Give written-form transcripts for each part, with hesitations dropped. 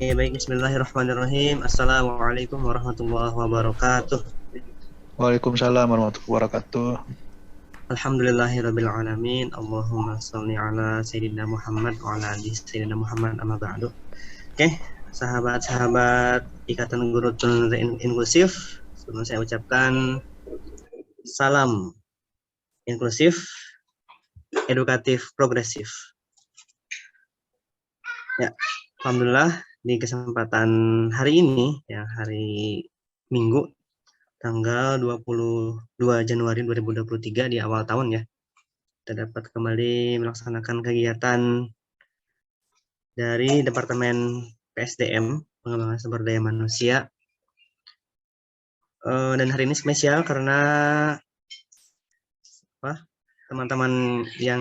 Oke, baik. Bismillahirrahmanirrahim. Assalamualaikum warahmatullahi wabarakatuh. Waalaikumsalam warahmatullahi wabarakatuh. Alhamdulillahirabbil alamin. Allahumma shalli ala sayyidina Muhammad wa ala ali sayyidina Muhammad amma ba'du. Oke, sahabat-sahabat Ikatan Guru Tunanetra Inklusif, sebelum saya ucapkan salam inklusif, edukatif, progresif. Ya, alhamdulillah di kesempatan hari ini, ya hari Minggu, tanggal 22 Januari 2023 di awal tahun ya, kita dapat kembali melaksanakan kegiatan dari Departemen PSDM, Pengembangan Sumber Daya Manusia. Dan hari ini spesial karena teman-teman yang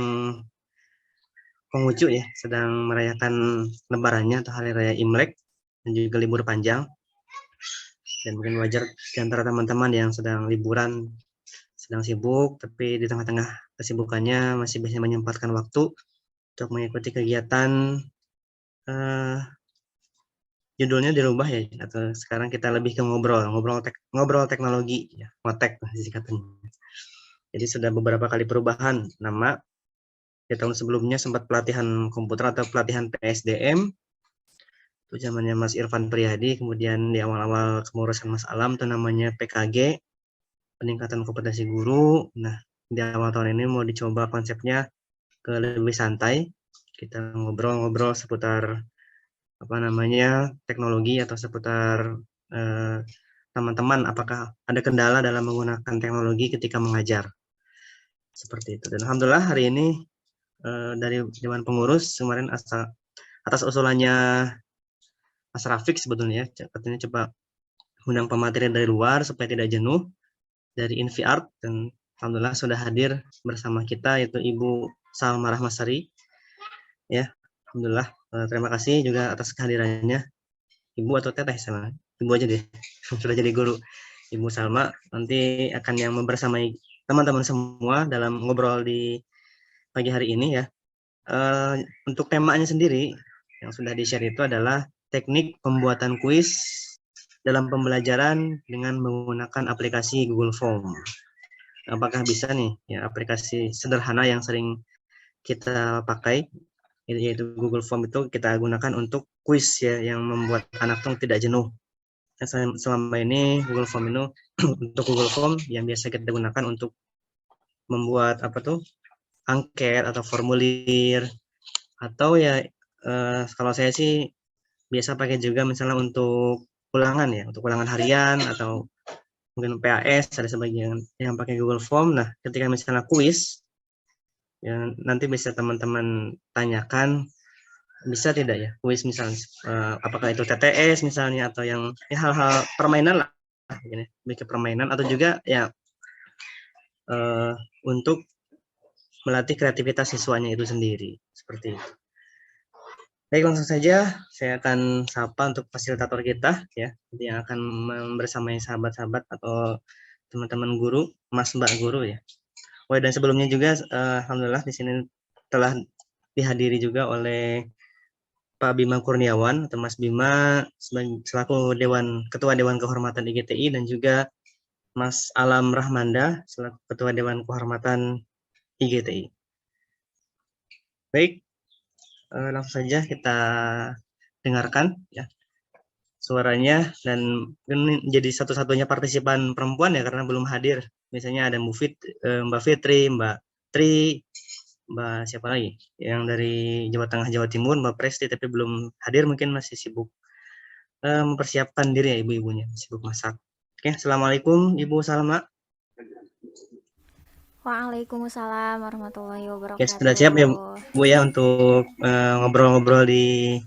Konghucu ya sedang merayakan lebarannya atau hari raya Imlek dan juga libur panjang. Dan mungkin wajar di antara teman-teman yang sedang liburan, sedang sibuk, tapi di tengah-tengah kesibukannya masih bisa menyempatkan waktu untuk mengikuti kegiatan. Judulnya dirubah ya, atau sekarang kita lebih ke ngobrol teknologi ya, ngotek singkatannya. Jadi sudah beberapa kali perubahan nama. Di tahun sebelumnya sempat pelatihan komputer atau pelatihan PSDM, itu zamannya Mas Irfan Priyadi. Kemudian di awal-awal kemurusan Mas Alam itu namanya PKG, peningkatan kompetensi guru. Nah, di awal tahun ini mau dicoba konsepnya ke lebih santai, kita ngobrol-ngobrol seputar teknologi atau seputar teman-teman apakah ada kendala dalam menggunakan teknologi ketika mengajar, seperti itu. Dan alhamdulillah hari ini dari Dewan Pengurus kemarin atas usulannya Mas Rafiq sebetulnya, katanya coba undang pemateri dari luar supaya tidak jenuh, dari InviArt, dan alhamdulillah sudah hadir bersama kita yaitu Ibu Salma Rahmasari ya. Alhamdulillah, terima kasih juga atas kehadirannya. Ibu atau teteh sama? Ibu aja deh. Sudah jadi guru. Ibu Salma nanti akan yang membersamai teman-teman semua dalam ngobrol di pagi hari ini ya. Untuk temanya sendiri yang sudah di-share itu adalah teknik pembuatan kuis dalam pembelajaran dengan menggunakan aplikasi Google Form. Apakah bisa nih ya, aplikasi sederhana yang sering kita pakai yaitu Google Form itu kita gunakan untuk kuis ya, yang membuat anak tuh tidak jenuh. Selama ini Google Form itu untuk Google Form yang biasa kita gunakan untuk membuat angket atau formulir, atau ya kalau saya sih biasa pakai juga misalnya untuk ulangan ya, untuk ulangan harian atau mungkin PAS, ada sebagian yang pakai Google Form. Nah, ketika misalnya kuis ya, nanti bisa teman-teman tanyakan bisa tidak ya kuis misalnya apakah itu TTS misalnya atau yang ya, hal-hal permainan lah, bikin permainan, atau juga ya untuk melatih kreativitas siswanya itu sendiri, seperti itu. Baik, langsung saja saya akan sapa untuk fasilitator kita ya, yang akan membersamai sahabat-sahabat atau teman-teman guru, Mas Mbak guru ya. Oh, dan sebelumnya juga alhamdulillah di sini telah dihadiri juga oleh Pak Bima Kurniawan atau Mas Bima selaku Ketua Dewan Kehormatan IGTI, dan juga Mas Alam Rahmanda selaku Ketua Dewan Kehormatan IGTI. Baik, langsung saja kita dengarkan ya suaranya, dan ini menjadi satu-satunya partisipan perempuan ya karena belum hadir. Biasanya ada Mbak Fitri, Mbak Tri, Mbak siapa lagi yang dari Jawa Tengah, Jawa Timur, Mbak Presti, tapi belum hadir, mungkin masih sibuk mempersiapkan diri ya ibu-ibunya, sibuk masak. Oke, assalamualaikum Ibu Salma. Waalaikumsalam warahmatullahi Oke, sudah siap ya wabarakatuh. Bu ya untuk ngobrol-ngobrol di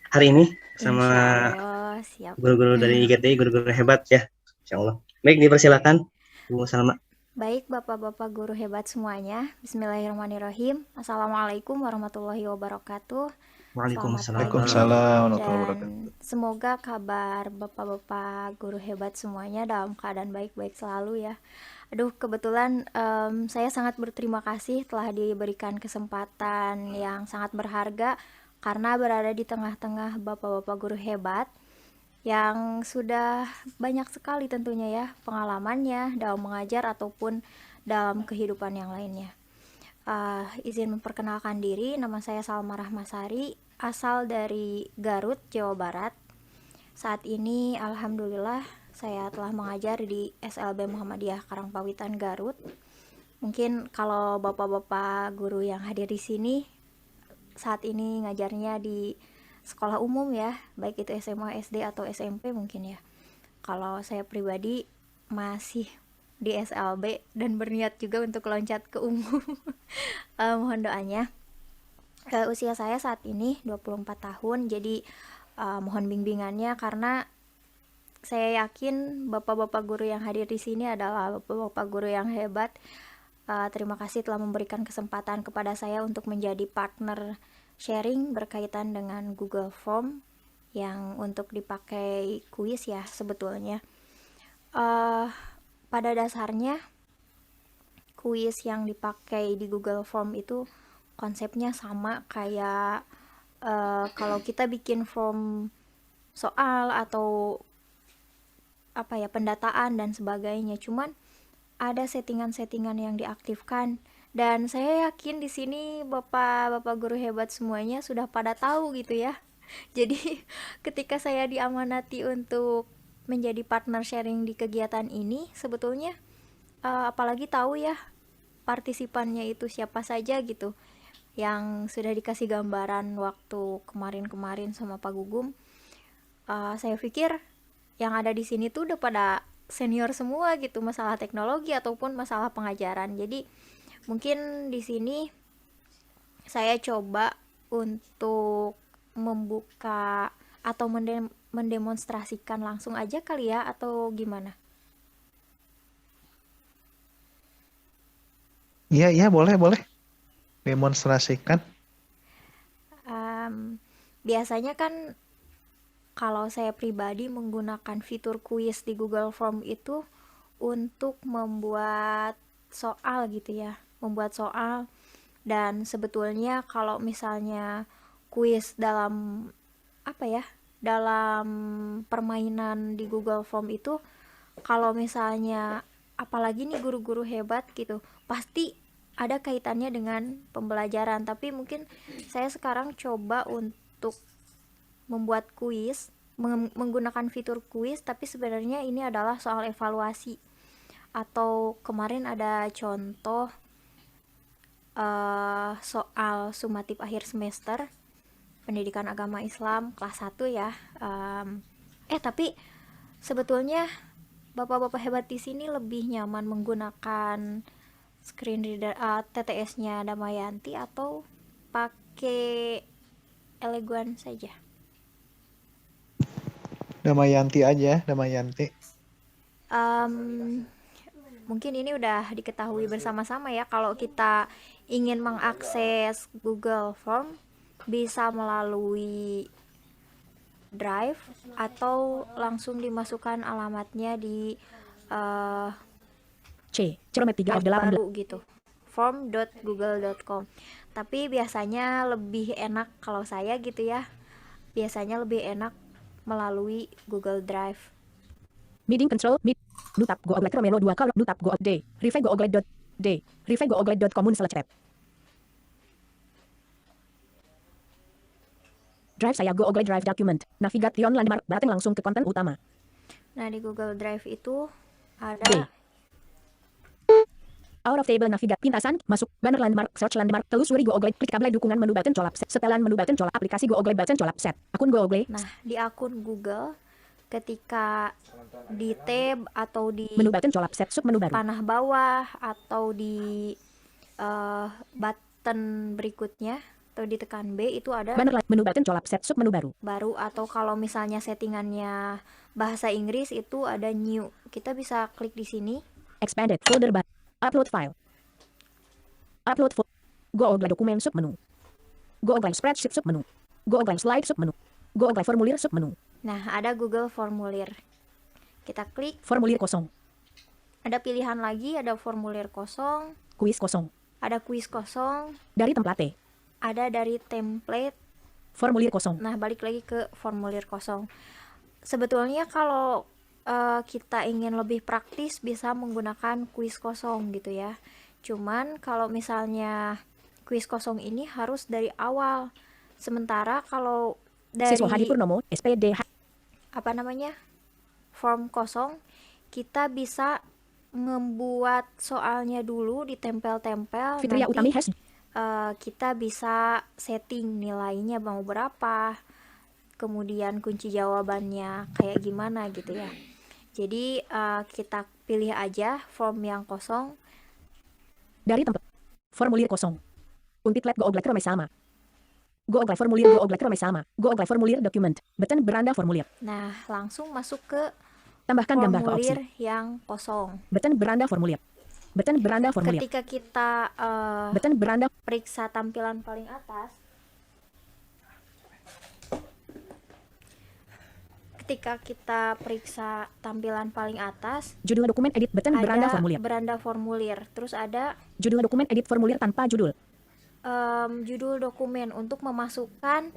hari ini sama Insya Allah siap. guru-guru dari IGTI, guru-guru hebat ya, Insya Allah. Baik, dipersilakan Ibu Salma. Baik bapak-bapak guru hebat semuanya. Bismillahirrahmanirrahim. Assalamualaikum warahmatullahi wabarakatuh. Selamat Waalaikumsalam. pagi Waalaikumsalam warahmatullahi dan wabarakatuh. semoga kabar bapak-bapak guru hebat semuanya dalam keadaan baik-baik selalu ya. Aduh, kebetulan saya sangat berterima kasih telah diberikan kesempatan yang sangat berharga karena berada di tengah-tengah bapak-bapak guru hebat yang sudah banyak sekali tentunya ya pengalamannya dalam mengajar ataupun dalam kehidupan yang lainnya. Izin memperkenalkan diri, nama saya Salma Rahmasari, asal dari Garut, Jawa Barat. Saat ini alhamdulillah saya telah mengajar di SLB Muhammadiyah Karangpawitan Garut. Mungkin kalau bapak-bapak guru yang hadir di sini saat ini ngajarnya di sekolah umum ya, baik itu SMA, SD atau SMP mungkin ya. Kalau saya pribadi masih di SLB dan berniat juga untuk loncat ke umum. Mohon doanya. Usia saya saat ini 24 tahun, jadi mohon bimbingannya karena saya yakin bapak-bapak guru yang hadir di sini adalah bapak-bapak guru yang hebat. Terima kasih telah memberikan kesempatan kepada saya untuk menjadi partner sharing berkaitan dengan Google Form yang untuk dipakai kuis ya sebetulnya. Pada dasarnya kuis yang dipakai di Google Form itu konsepnya sama kayak kalau kita bikin form soal atau pendataan dan sebagainya, cuman ada settingan-settingan yang diaktifkan dan saya yakin di sini bapak-bapak guru hebat semuanya sudah pada tahu gitu ya. Jadi ketika saya diamanati untuk menjadi partner sharing di kegiatan ini, sebetulnya apalagi tahu ya partisipannya itu siapa saja gitu, yang sudah dikasih gambaran waktu kemarin-kemarin sama Pak Gugum. Saya pikir yang ada di sini tuh udah pada senior semua gitu, masalah teknologi ataupun masalah pengajaran. Jadi mungkin di sini saya coba untuk membuka atau mendemonstrasikan langsung aja kali ya, atau gimana? Iya, boleh. Demonstrasikan. Biasanya kan kalau saya pribadi menggunakan fitur kuis di Google Form itu untuk membuat soal gitu ya, membuat soal. Dan sebetulnya kalau misalnya kuis dalam dalam permainan di Google Form itu, kalau misalnya apalagi nih guru-guru hebat gitu, pasti ada kaitannya dengan pembelajaran. Tapi mungkin saya sekarang coba untuk membuat kuis menggunakan fitur kuis, tapi sebenarnya ini adalah soal evaluasi. Atau kemarin ada contoh soal sumatif akhir semester pendidikan agama Islam kelas 1 ya. Tapi sebetulnya bapak-bapak hebat di sini lebih nyaman menggunakan screen reader TTS-nya Damayanti atau pakai Eleguan saja? Damayanti aja, Damayanti. Mungkin ini udah diketahui bersama-sama ya, kalau kita ingin mengakses Google Form bisa melalui Drive atau langsung dimasukkan alamatnya di Cilomet 3 F8 baru gitu, form.google.com. Tapi biasanya lebih enak kalau saya gitu ya, biasanya lebih enak melalui Google Drive. Meeting control meet Dutab Go Oglet Romelo 2 kalau Dutab Go D Rive Go Oglet D Rive Go Oglet.com/chat Drive saya Go Oglet Drive document navigation landmark button langsung ke konten utama. Nah di Google Drive itu D ada out of table navigat pintasan masuk banner landmark search landmark telusuri Go Oglet klik tabel dukungan menu button colap set setelan menu button colap aplikasi Go Oglet button colap set akun Go Oglet. Nah di akun Google ketika di tab atau di Menu button colap set sub menu baru. panah bawah atau di button berikutnya atau ditekan B itu ada Banner menu button colap set sub menu baru. baru, atau kalau misalnya settingannya bahasa Inggris itu ada new. Kita bisa klik di sini. Expanded folder bar. Upload file. Upload Go Oglet dokumen sub menu. Go Oglet spreadsheet sub menu. Go Oglet slide sub menu. Go Oglet formulir sub menu. Nah, ada Google Formulir. Kita klik, Formulir kosong. ada pilihan lagi, ada formulir kosong, Kuis kosong. ada kuis kosong, Dari template. ada dari template, Formulir kosong. Nah, balik lagi ke formulir kosong. Sebetulnya kalau kita ingin lebih praktis bisa menggunakan kuis kosong gitu ya. Cuman kalau misalnya kuis kosong ini harus dari awal. Sementara kalau Siswa Hadi dari Purnomo, SPD. apa namanya? Form kosong, kita bisa membuat soalnya dulu ditempel-tempel, Fitria Utami nanti has. kita bisa setting nilainya mau berapa, kemudian kunci jawabannya kayak gimana gitu ya. Jadi kita pilih aja form yang kosong. Dari tempat. Formulir kosong. Untit let go oglek rome sama. Go oglek formulir go oglek rome sama. Go oglek formulir dokumen. Button beranda formulir. Nah, langsung masuk ke Tambahkan gambar ke opsi. formulir yang kosong. Button beranda formulir. Button beranda formulir. Ketika kita Button beranda. periksa tampilan paling atas, Judul dokumen edit button beranda ada formulir. beranda formulir, terus ada Judul dokumen edit formulir tanpa judul. judul dokumen untuk memasukkan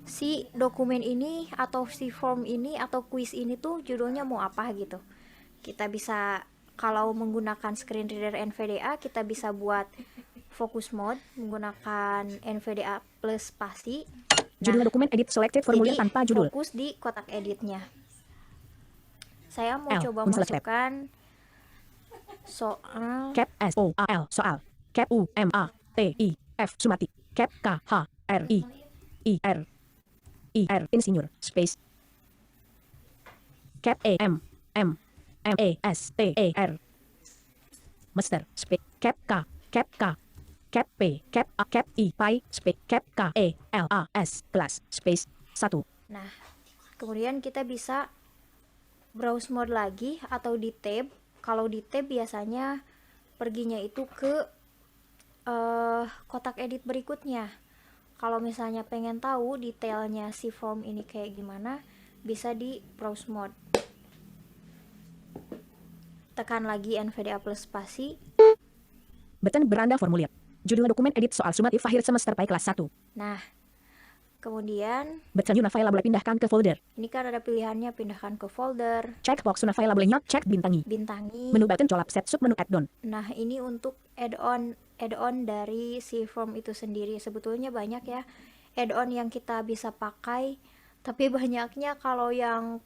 si dokumen ini atau si form ini atau kuis ini tuh judulnya mau apa gitu. Kita bisa, kalau menggunakan screen reader NVDA, kita bisa buat focus mode menggunakan NVDA plus spasi. Judul dokumen edit selected formulir Jadi tanpa judul. fokus di kotak editnya. Saya mau L, coba unselected. masukkan soal Cap S O A L soal. Cap U M A T I F Sumati. Cap K H R I R insinyur space. Cap E M A S T E R Master space. Cap K Cap P Cap A Cap I Pi space. Cap K E L A S kelas space 1. Nah, kemudian kita bisa browse mode lagi atau di tab. Kalau di tab biasanya perginya itu ke kotak edit berikutnya. Kalau misalnya pengen tahu detailnya si form ini kayak gimana, bisa di browse mode. Tekan lagi NVDA plus spasi. Button beranda formulir. Judul dokumen edit soal sumatif akhir semester PAI kelas 1. Nah, kemudian Button Yuna file boleh pindahkan ke folder. ini kan ada pilihannya pindahkan ke folder, Checkbox Yuna file boleh nyok cek bintangi. bintangi. Menu button colap set sub menu add-on. Nah, ini untuk add-on dari si form itu sendiri. Sebetulnya banyak ya add-on yang kita bisa pakai, tapi banyaknya kalau yang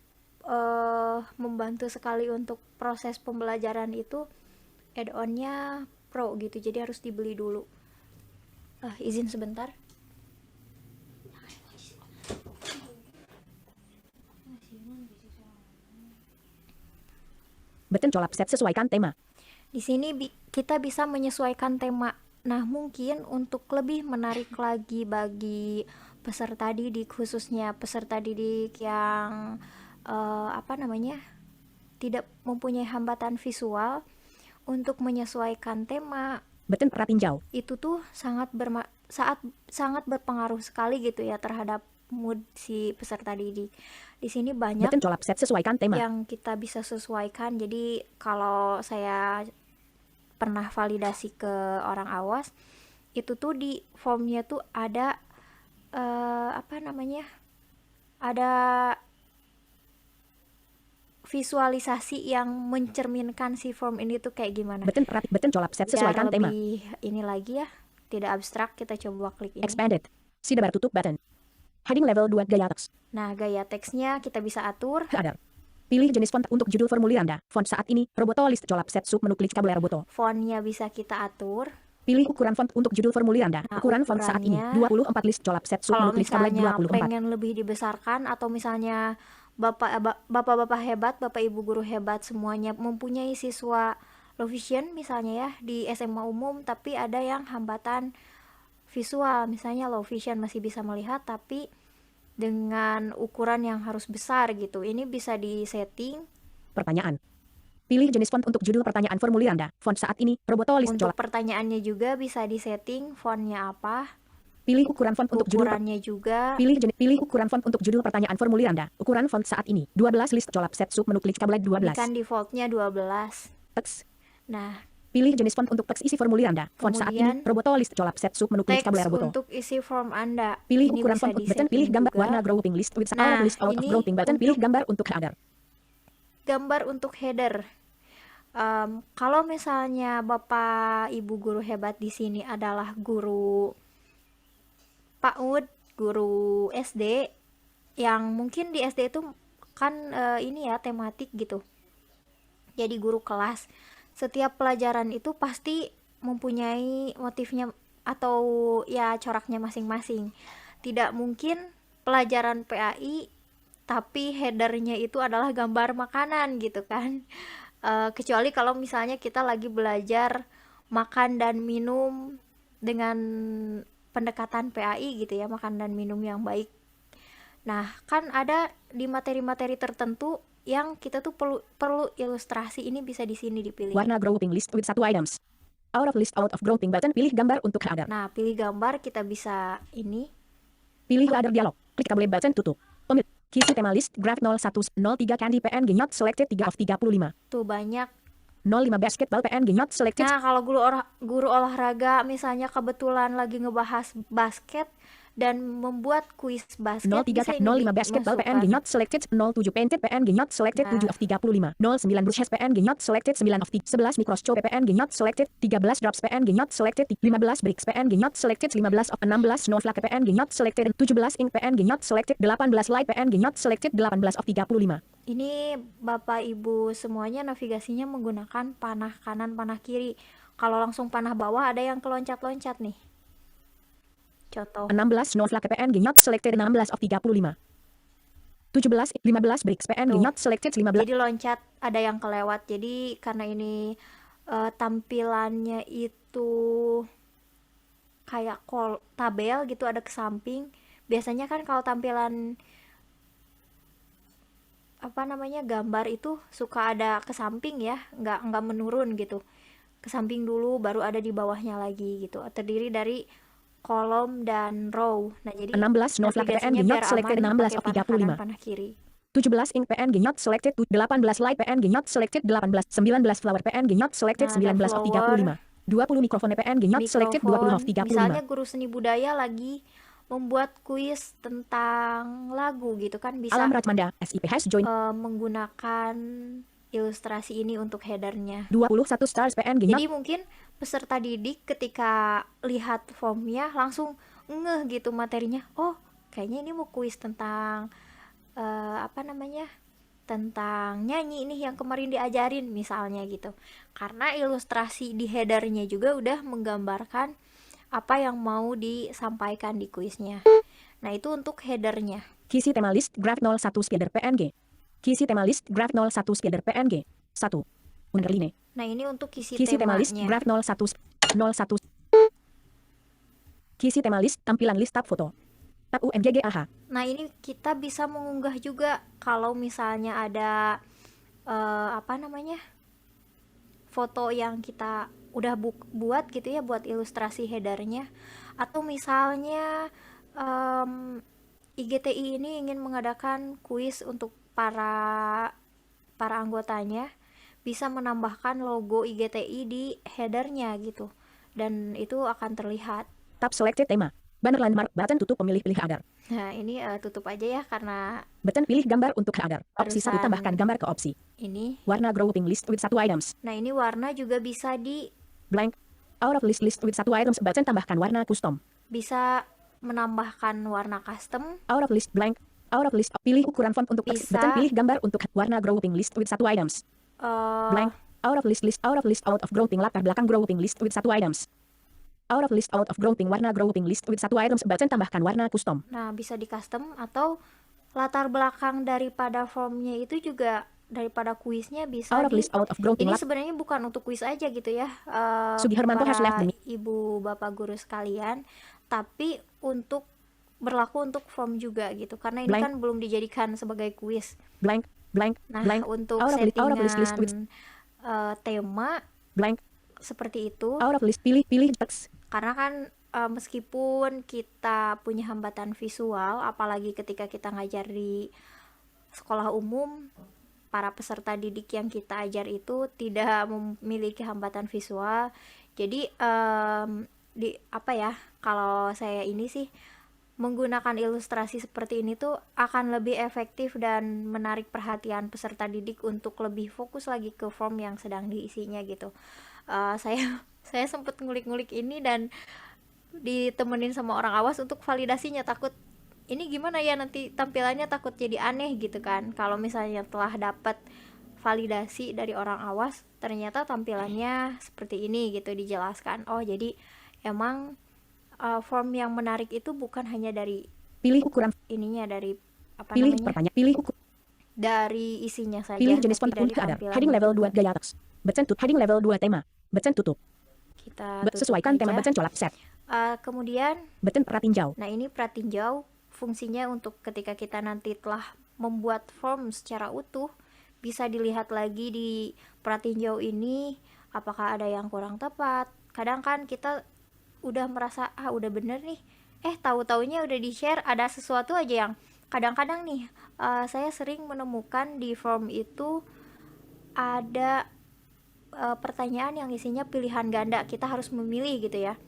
membantu sekali untuk proses pembelajaran itu add-onnya pro gitu, jadi harus dibeli dulu. Izin sebentar. Button colap set sesuaikan tema. Di sini kita bisa menyesuaikan tema. Nah, mungkin untuk lebih menarik lagi bagi peserta didik, khususnya peserta didik yang tidak mempunyai hambatan visual, untuk menyesuaikan tema Button peratinjau. itu tuh sangat berpengaruh sekali gitu ya terhadap mood si peserta didik. Di sini banyak Button colap set sesuaikan tema. yang kita bisa sesuaikan. Jadi kalau saya pernah validasi ke orang awas, itu tuh di formnya tuh ada ada visualisasi yang mencerminkan si form ini tuh kayak gimana. Button colap set Biar sesuaikan tema. lebih ini lagi ya, tidak abstrak, kita coba klik ini. Expanded. Sidabar tutup button. Heading level 2 gaya teks. Nah, gaya teksnya kita bisa atur. Header. Pilih jenis font untuk judul formulir Anda. Font saat ini, Roboto list colap set sub menu klik kabel Roboto. Fontnya bisa kita atur. Pilih ukuran font untuk judul formulir Anda. Nah, Ukuran font saat ini, ukurannya, 24 list colap set sub Kalau menu klik kabel misalnya 24. pengen lebih dibesarkan, atau misalnya bapak-bapak hebat, bapak ibu guru hebat semuanya mempunyai siswa low vision misalnya ya di SMA umum, tapi ada yang hambatan visual, misalnya low vision masih bisa melihat tapi dengan ukuran yang harus besar gitu. Ini bisa disetting. Pertanyaan. Pilih jenis font untuk judul pertanyaan formulir Anda. Font saat ini, Roboto list Untuk colap. pertanyaannya juga bisa disetting fontnya apa, Pilih ukuran font untuk judul. ukurannya juga. Pilih ukuran font untuk judul pertanyaan formulir Anda. Ukuran font saat ini, 12 list colap set sub menu klik kabel Ini 12. kan defaultnya 12. Teks. Nah, Pilih jenis font untuk teks isi formulir Anda. Font saat ini, Kemudian Roboto list colap set sub menu tulis teks tabulasi Roboto. untuk isi form Anda. Pilih Ini ukuran bisa font button, disetting pilih gambar juga. warna grouping list with out Nah, of list out of ini grouping button, pilih untuk gambar untuk header. gambar untuk header. Kalau misalnya Bapak Ibu guru hebat di sini adalah guru PAUD, guru SD, yang mungkin di SD itu kan ini ya tematik gitu. Jadi guru kelas, setiap pelajaran itu pasti mempunyai motifnya atau ya coraknya masing-masing. Tidak mungkin pelajaran PAI tapi headernya itu adalah gambar makanan gitu kan. Kecuali kalau misalnya kita lagi belajar makan dan minum dengan pendekatan PAI gitu ya, makan dan minum yang baik. Nah, kan ada di materi-materi tertentu yang kita tuh perlu ilustrasi, ini bisa di sini dipilih. Warna grouping list with satu items. Out of list out of grouping button, pilih gambar untuk header. Nah, pilih gambar, kita bisa ini. Pilih header dialog. Klik tabel button tutup. Pemilih. Kisi tema list graph 0103 Candy PNG not selected 3 of 35. Tuh banyak. 05 basketball PNG not selected. Nah, kalau guru olahraga misalnya kebetulan lagi ngebahas basket dan membuat kuis basket, 03 bisa ini 05 basketball PNG not selected 07 painted PNG not selected 7 of 35 09 brushes PNG not selected 9 of 11 microscope PNG not selected 13 drops PNG not selected 15 bricks PNG not selected 15 of 16 snowflake PNG not selected 17 ink PNG not selected 18 light PNG not selected 18 of 35. Ini Bapak Ibu semuanya navigasinya menggunakan panah kanan, panah kiri. Kalau langsung panah bawah ada yang keloncat-loncat nih. Contoh. 16 snowflake PNG not selected 16 of 35. 17 15 bricks PNG Tuh. not selected 15. Jadi loncat, ada yang kelewat. Jadi karena ini tampilannya itu kayak tabel gitu, ada ke samping. Biasanya kan kalau tampilan gambar itu suka ada ke samping ya, nggak menurun gitu. Ke samping dulu baru ada di bawahnya lagi gitu. Terdiri dari kolom dan row. Nah, jadi 16 snowflake PNG not selected 16 of 35. panah kiri. 17 ink PNG not selected 18 light PNG not selected 18 19 flower PNG not selected Nah, 19 of 35. 20 mikrofon PNG not selected 20 of 35. Misalnya guru seni budaya lagi membuat kuis tentang lagu gitu kan, bisa Alam Rajmanda SIP has joined menggunakan ilustrasi ini untuk headernya. 21 stars PNG not Jadi mungkin peserta didik ketika lihat formnya langsung ngeh gitu materinya. Oh, kayaknya ini mau kuis tentang tentang nyanyi nih yang kemarin diajarin misalnya gitu. Karena ilustrasi di headernya juga udah menggambarkan apa yang mau disampaikan di kuisnya. Nah, itu untuk headernya. Kisi tema list graph 01 spider PNG. Kisi tema list graph 01 spider PNG 1 underline. Nah, ini untuk kisi tema list temanya. graph 01 Kisi tema list tampilan list tab foto. Tab UMGG AH. Nah, ini kita bisa mengunggah juga kalau misalnya ada foto yang kita udah buat gitu ya, buat ilustrasi headernya. Atau misalnya IGTI ini ingin mengadakan kuis untuk para anggotanya, bisa menambahkan logo IGTI di headernya gitu, dan itu akan terlihat. Tab selected tema. Banner landmark button tutup pemilih header. Nah, ini tutup aja ya karena Button pilih gambar untuk header. Opsi 1 Barusan tambahkan gambar ke opsi. ini. Warna grouping list with 1 items. Nah, ini warna juga bisa Blank. Out of list with 1 items button tambahkan warna custom. bisa menambahkan warna custom. Out of list blank. Out of list pilih ukuran font untuk teks. Bisa. Button pilih gambar untuk warna grouping list with 1 items. Blank. Out of list out of grouping latar belakang grouping list with 1 items. Out of grouping warna grouping list with 1 items button tambahkan warna custom. Nah, bisa di custom atau latar belakang daripada formnya itu juga daripada kuisnya bisa Out of grouping ini sebenarnya bukan untuk kuis aja gitu ya, Sugiharmanto has left para the ibu bapak guru sekalian, tapi berlaku untuk form juga gitu, karena ini Blank. kan belum dijadikan sebagai kuis. blank. Nah, Blank. untuk Out of list with tema blank. seperti itu, Out of list pilih teks. karena kan meskipun kita punya hambatan visual, apalagi ketika kita ngajar di sekolah umum, para peserta didik yang kita ajar itu tidak memiliki hambatan visual. Jadi kalau saya ini sih menggunakan ilustrasi seperti ini tuh akan lebih efektif dan menarik perhatian peserta didik untuk lebih fokus lagi ke form yang sedang diisinya gitu. Saya sempat ngulik-ngulik ini dan ditemenin sama orang awas untuk validasinya, takut ini gimana ya nanti tampilannya, takut jadi aneh gitu kan. Kalau misalnya telah dapat validasi dari orang awas ternyata tampilannya seperti ini gitu dijelaskan. Oh jadi emang form yang menarik itu bukan hanya dari Pilih ukuran. ininya, dari Pilih pertanyaan. dari isinya saja, Pilih jenis tapi font dari ke ada. tampilan Heading level juga. 2 gaya teks. Button tutup. Heading level 2 tema. Button tutup. Kita tutup Sesuaikan tema aja. button colap set. Kemudian Button pratinjau. nah ini pratinjau fungsinya untuk ketika kita nanti telah membuat form secara utuh, bisa dilihat lagi di pratinjau ini apakah ada yang kurang tepat. Kadang kan kita udah merasa udah bener nih, tahu-taunya udah di-share ada sesuatu aja yang kadang-kadang nih saya sering menemukan di form itu ada pertanyaan yang isinya pilihan ganda, kita harus memilih gitu ya.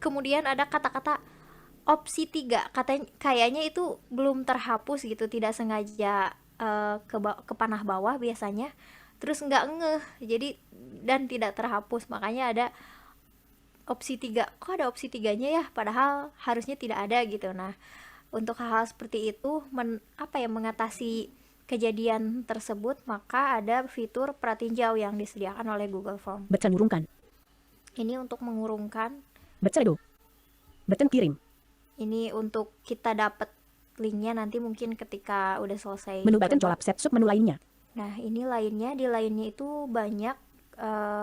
Kemudian ada kata-kata opsi 3, kayaknya itu belum terhapus gitu, tidak sengaja ke panah bawah biasanya, terus nggak ngeh jadi dan tidak terhapus, makanya ada opsi 3. Kok ada opsi 3-nya ya, padahal harusnya tidak ada gitu. Nah, untuk hal-hal seperti itu mengatasi kejadian tersebut, maka ada fitur pratinjau yang disediakan oleh Google Form. Button urungkan. Ini untuk mengurungkan. Button redo. Button kirim. Ini untuk kita dapat linknya nanti mungkin ketika udah selesai. Menu button colap set sub menu lainnya. Nah, ini lainnya, di lainnya itu banyak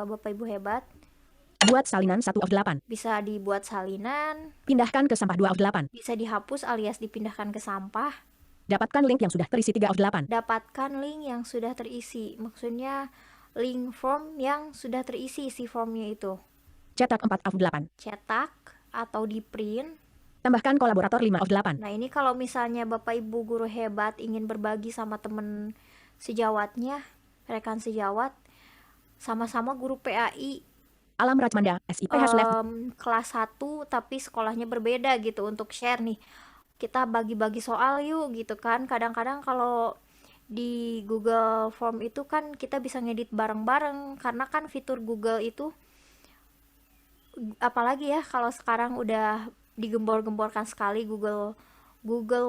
Bapak Ibu hebat. Buat salinan 1 of 8. Bisa dibuat salinan, Pindahkan ke sampah 2 of 8. bisa dihapus alias dipindahkan ke sampah. Dapatkan link yang sudah terisi 3 of 8. Dapatkan link yang sudah terisi, maksudnya link form yang sudah terisi isi formnya itu. Cetak 4 of 8. Cetak atau di print. Tambahkan kolaborator 5 of 8. Nah ini kalau misalnya Bapak Ibu guru hebat ingin berbagi sama temen sejawatnya, rekan sejawat, sama-sama guru PAI, Alam Rajmanda, SIPH left. kelas 1 tapi sekolahnya berbeda gitu, untuk share nih. Kita bagi-bagi soal yuk gitu kan. Kadang-kadang kalau di Google Form itu kan kita bisa ngedit bareng-bareng, karena kan fitur Google itu apalagi ya kalau sekarang udah digembor-gemborkan sekali, Google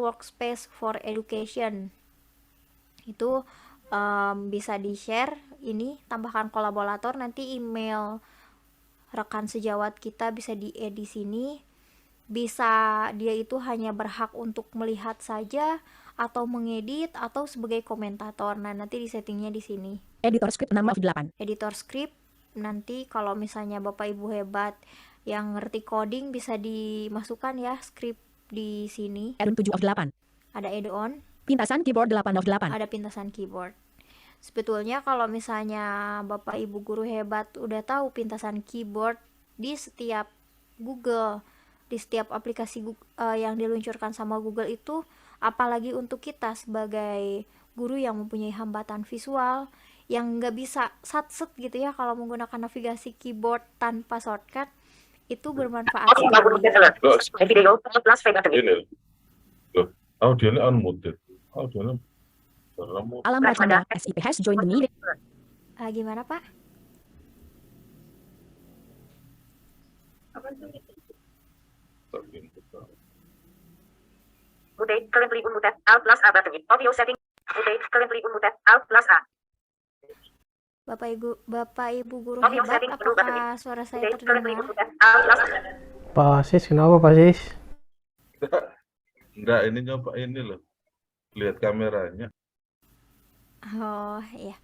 Workspace for Education itu bisa di-share. Ini tambahkan kolaborator, nanti email rekan sejawat kita bisa di-add di sini. Bisa dia itu hanya berhak untuk melihat saja atau mengedit atau sebagai komentator. Nah, nanti di settingnya di sini. Editor script 6 of 8. Editor script, nanti kalau misalnya Bapak Ibu hebat yang ngerti coding bisa dimasukkan ya script di sini. Add-on 7 of 8. Ada add-on, Pintasan keyboard 8 of 8. ada pintasan keyboard. Sebetulnya kalau misalnya Bapak Ibu guru hebat udah tahu pintasan keyboard di setiap Google, di setiap aplikasi yang diluncurkan sama Google itu, apalagi untuk kita sebagai guru yang mempunyai hambatan visual, yang nggak bisa satset gitu ya kalau menggunakan navigasi keyboard tanpa shortcut, itu bermanfaat sekali. Ini loh, audionya unmuted. Audionya berlamu. Alam Rajmanda, SIPH join the meeting. Gimana Pak? Mutate currently unmuted. Alt plus A button. Audio setting. Mutate currently unmuted. Alt plus A. Bapak Ibu guru Audio hebat, setting, apakah suara saya Mutate currently terdengar? unmuted. Alt plus A. Pak Sis, kenapa Pak Sis? Enggak, ini nyoba ini loh. Lihat kameranya. Oh iya.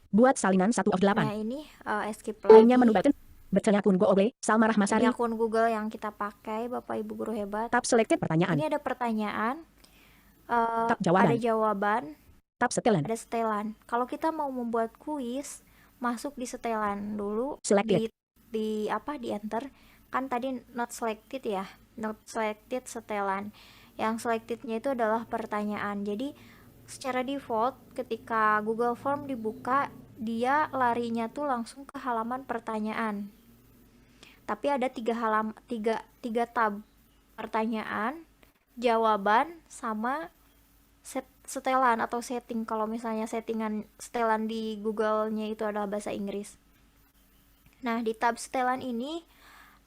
Buat salinan 1 of 8. Nah ini escape lagi. Lainnya menu button. Bacanya akun Go Ogle, Salma Ini Rahmasari. akun Google yang kita pakai, Bapak Ibu guru hebat. Tab selected pertanyaan. Ini ada pertanyaan, Tab jawaban. ada jawaban, Tab setelan. ada setelan. Kalau kita mau membuat kuis, masuk di setelan dulu, Selected. di enter. Kan tadi not selected ya, not selected setelan. Yang selectednya itu adalah pertanyaan. Jadi secara default ketika Google Form dibuka, dia larinya tuh langsung ke halaman pertanyaan. Tapi ada tiga tab: pertanyaan, jawaban, sama setelan atau setting. Kalau misalnya setelan di Google-nya itu adalah bahasa Inggris. Nah, di tab setelan ini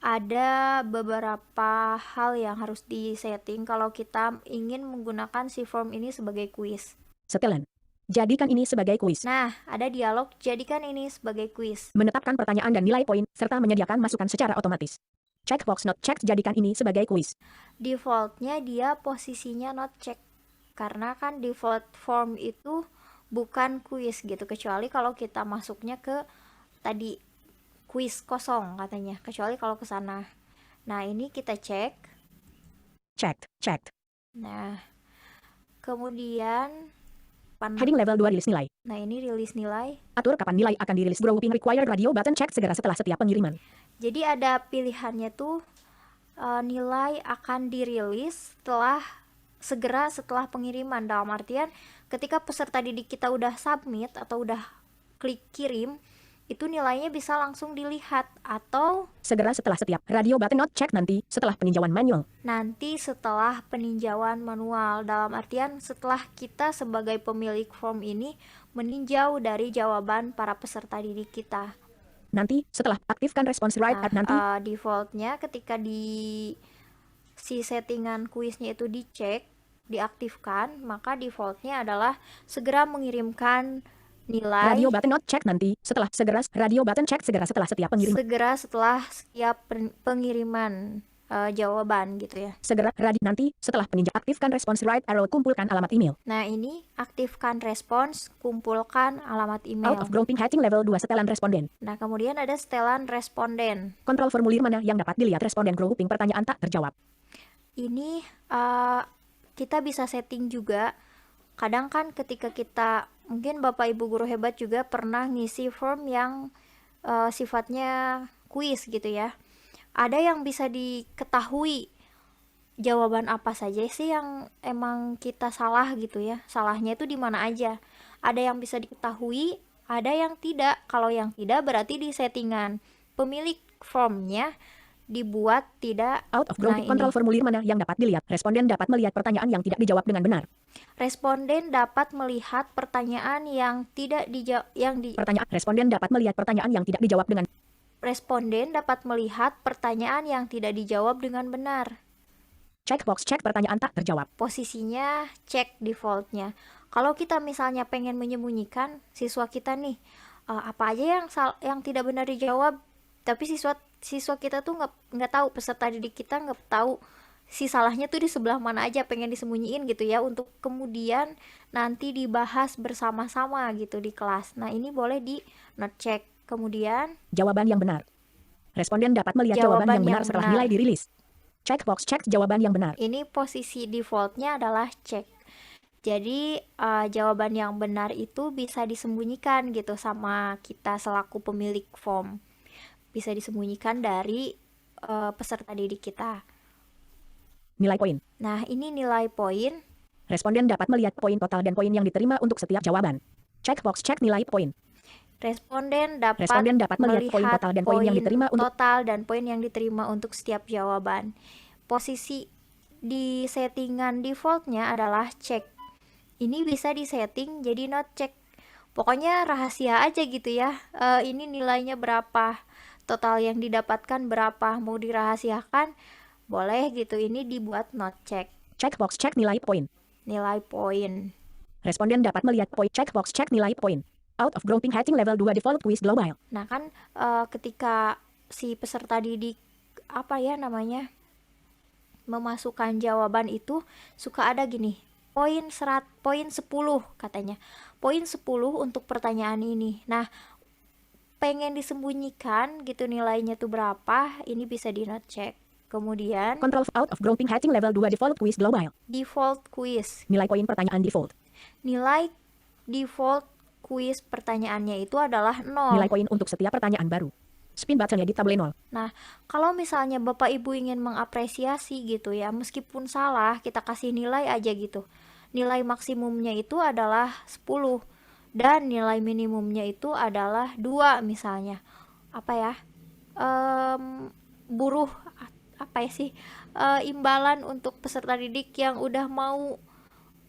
ada beberapa hal yang harus disetting kalau kita ingin menggunakan si form ini sebagai kuis. Setelan. Jadikan ini sebagai kuis. Nah, ada dialog jadikan ini sebagai kuis. Menetapkan pertanyaan dan nilai poin, serta menyediakan masukan secara otomatis. Checkbox not checked jadikan ini sebagai kuis. Defaultnya dia posisinya not check, karena kan default form itu bukan kuis gitu, kecuali kalau kita masuknya ke tadi kuis kosong katanya, kecuali kalau ke sana. Nah, ini kita cek. Checked. Nah, kemudian Heading level 2 rilis nilai. nah ini rilis nilai. Atur kapan nilai akan dirilis. Grouping required radio button check segera setelah setiap pengiriman. Jadi ada pilihannya tuh nilai akan dirilis segera setelah pengiriman. Dalam artian ketika peserta didik kita udah submit atau udah klik kirim, itu nilainya bisa langsung dilihat, atau Segera setelah setiap radio button not check nanti setelah peninjauan manual. nanti setelah peninjauan manual. Dalam artian setelah kita sebagai pemilik form ini meninjau dari jawaban para peserta didik kita. Nanti setelah aktifkan response right at nanti Defaultnya ketika di si settingan kuisnya itu dicek, diaktifkan, maka defaultnya adalah segera mengirimkan nilai radio button not check nanti setelah radio button check segera setelah setiap pengiriman. segera setelah setiap pengiriman jawaban gitu ya. Segera nanti setelah peninjauan aktifkan response right arrow kumpulkan alamat email. Nah, ini aktifkan respons, kumpulkan alamat email. Out of grouping heading level 2 setelan responden. Nah, kemudian ada setelan responden. Kontrol formulir mana yang dapat dilihat responden grouping pertanyaan tak terjawab. Ini kita bisa setting juga. Kadang kan ketika kita, mungkin Bapak Ibu guru hebat juga pernah ngisi form yang sifatnya kuis gitu ya. Ada yang bisa diketahui jawaban apa saja sih yang emang kita salah gitu ya. Salahnya itu di mana aja. Ada yang bisa diketahui, ada yang tidak. Kalau yang tidak berarti di settingan pemilik formnya dibuat tidak. Out of grouping kontrol formulir mana yang dapat dilihat. Responden dapat melihat pertanyaan yang tidak dijawab dengan benar. Responden dapat melihat pertanyaan yang tidak dijawab Responden dapat melihat pertanyaan yang tidak dijawab dengan Responden dapat melihat pertanyaan yang tidak dijawab dengan benar. Checkbox cek pertanyaan tak terjawab. Posisinya cek defaultnya. Kalau kita misalnya pengen menyembunyikan siswa kita nih, apa aja yang tidak benar dijawab, tapi siswa kita tuh nggak tahu, peserta didik kita nggak tahu si salahnya tuh di sebelah mana aja, pengen disembunyiin gitu ya, untuk kemudian nanti dibahas bersama-sama gitu di kelas. Nah, ini boleh di not check. Kemudian jawaban yang benar. Responden dapat melihat jawaban yang benar setelah nilai dirilis. Checkbox cek jawaban yang benar. Ini posisi defaultnya adalah cek. Jadi jawaban yang benar itu bisa disembunyikan gitu sama kita selaku pemilik form. Bisa disembunyikan dari peserta didik kita. Nilai poin. Nah, ini nilai poin. Responden dapat melihat poin total dan poin yang diterima untuk setiap jawaban. Checkbox cek nilai poin. Responden dapat melihat poin total dan poin yang diterima untuk total dan poin yang diterima untuk setiap jawaban. Posisi di settingan defaultnya adalah cek. Ini bisa disetting jadi not check. Pokoknya rahasia aja gitu ya. Ini nilainya berapa, total yang didapatkan berapa, mau dirahasiakan boleh gitu. Ini dibuat not check. Checkbox cek nilai poin. Nilai poin. Responden dapat melihat poin. Checkbox cek nilai poin. Out of grouping heading level 2 default quiz global. Nah kan ketika si peserta didik memasukkan jawaban itu suka ada gini, poin 10 katanya. Poin 10 untuk pertanyaan ini. Nah, pengen disembunyikan gitu nilainya tuh berapa, ini bisa di not check. Kemudian control out of grouping heading level 2 default quiz global. Default quiz. Nilai poin pertanyaan default. Nilai default kuis pertanyaannya itu adalah 0. Nilai poin untuk setiap pertanyaan baru. Spin buttonnya di tabel 0. Nah, kalau misalnya Bapak Ibu ingin mengapresiasi gitu ya, meskipun salah, kita kasih nilai aja gitu. nilai maksimumnya itu adalah 10 dan nilai minimumnya itu adalah 2 misalnya. Apa ya? Buruh apa ya sih? Imbalan untuk peserta didik yang udah mau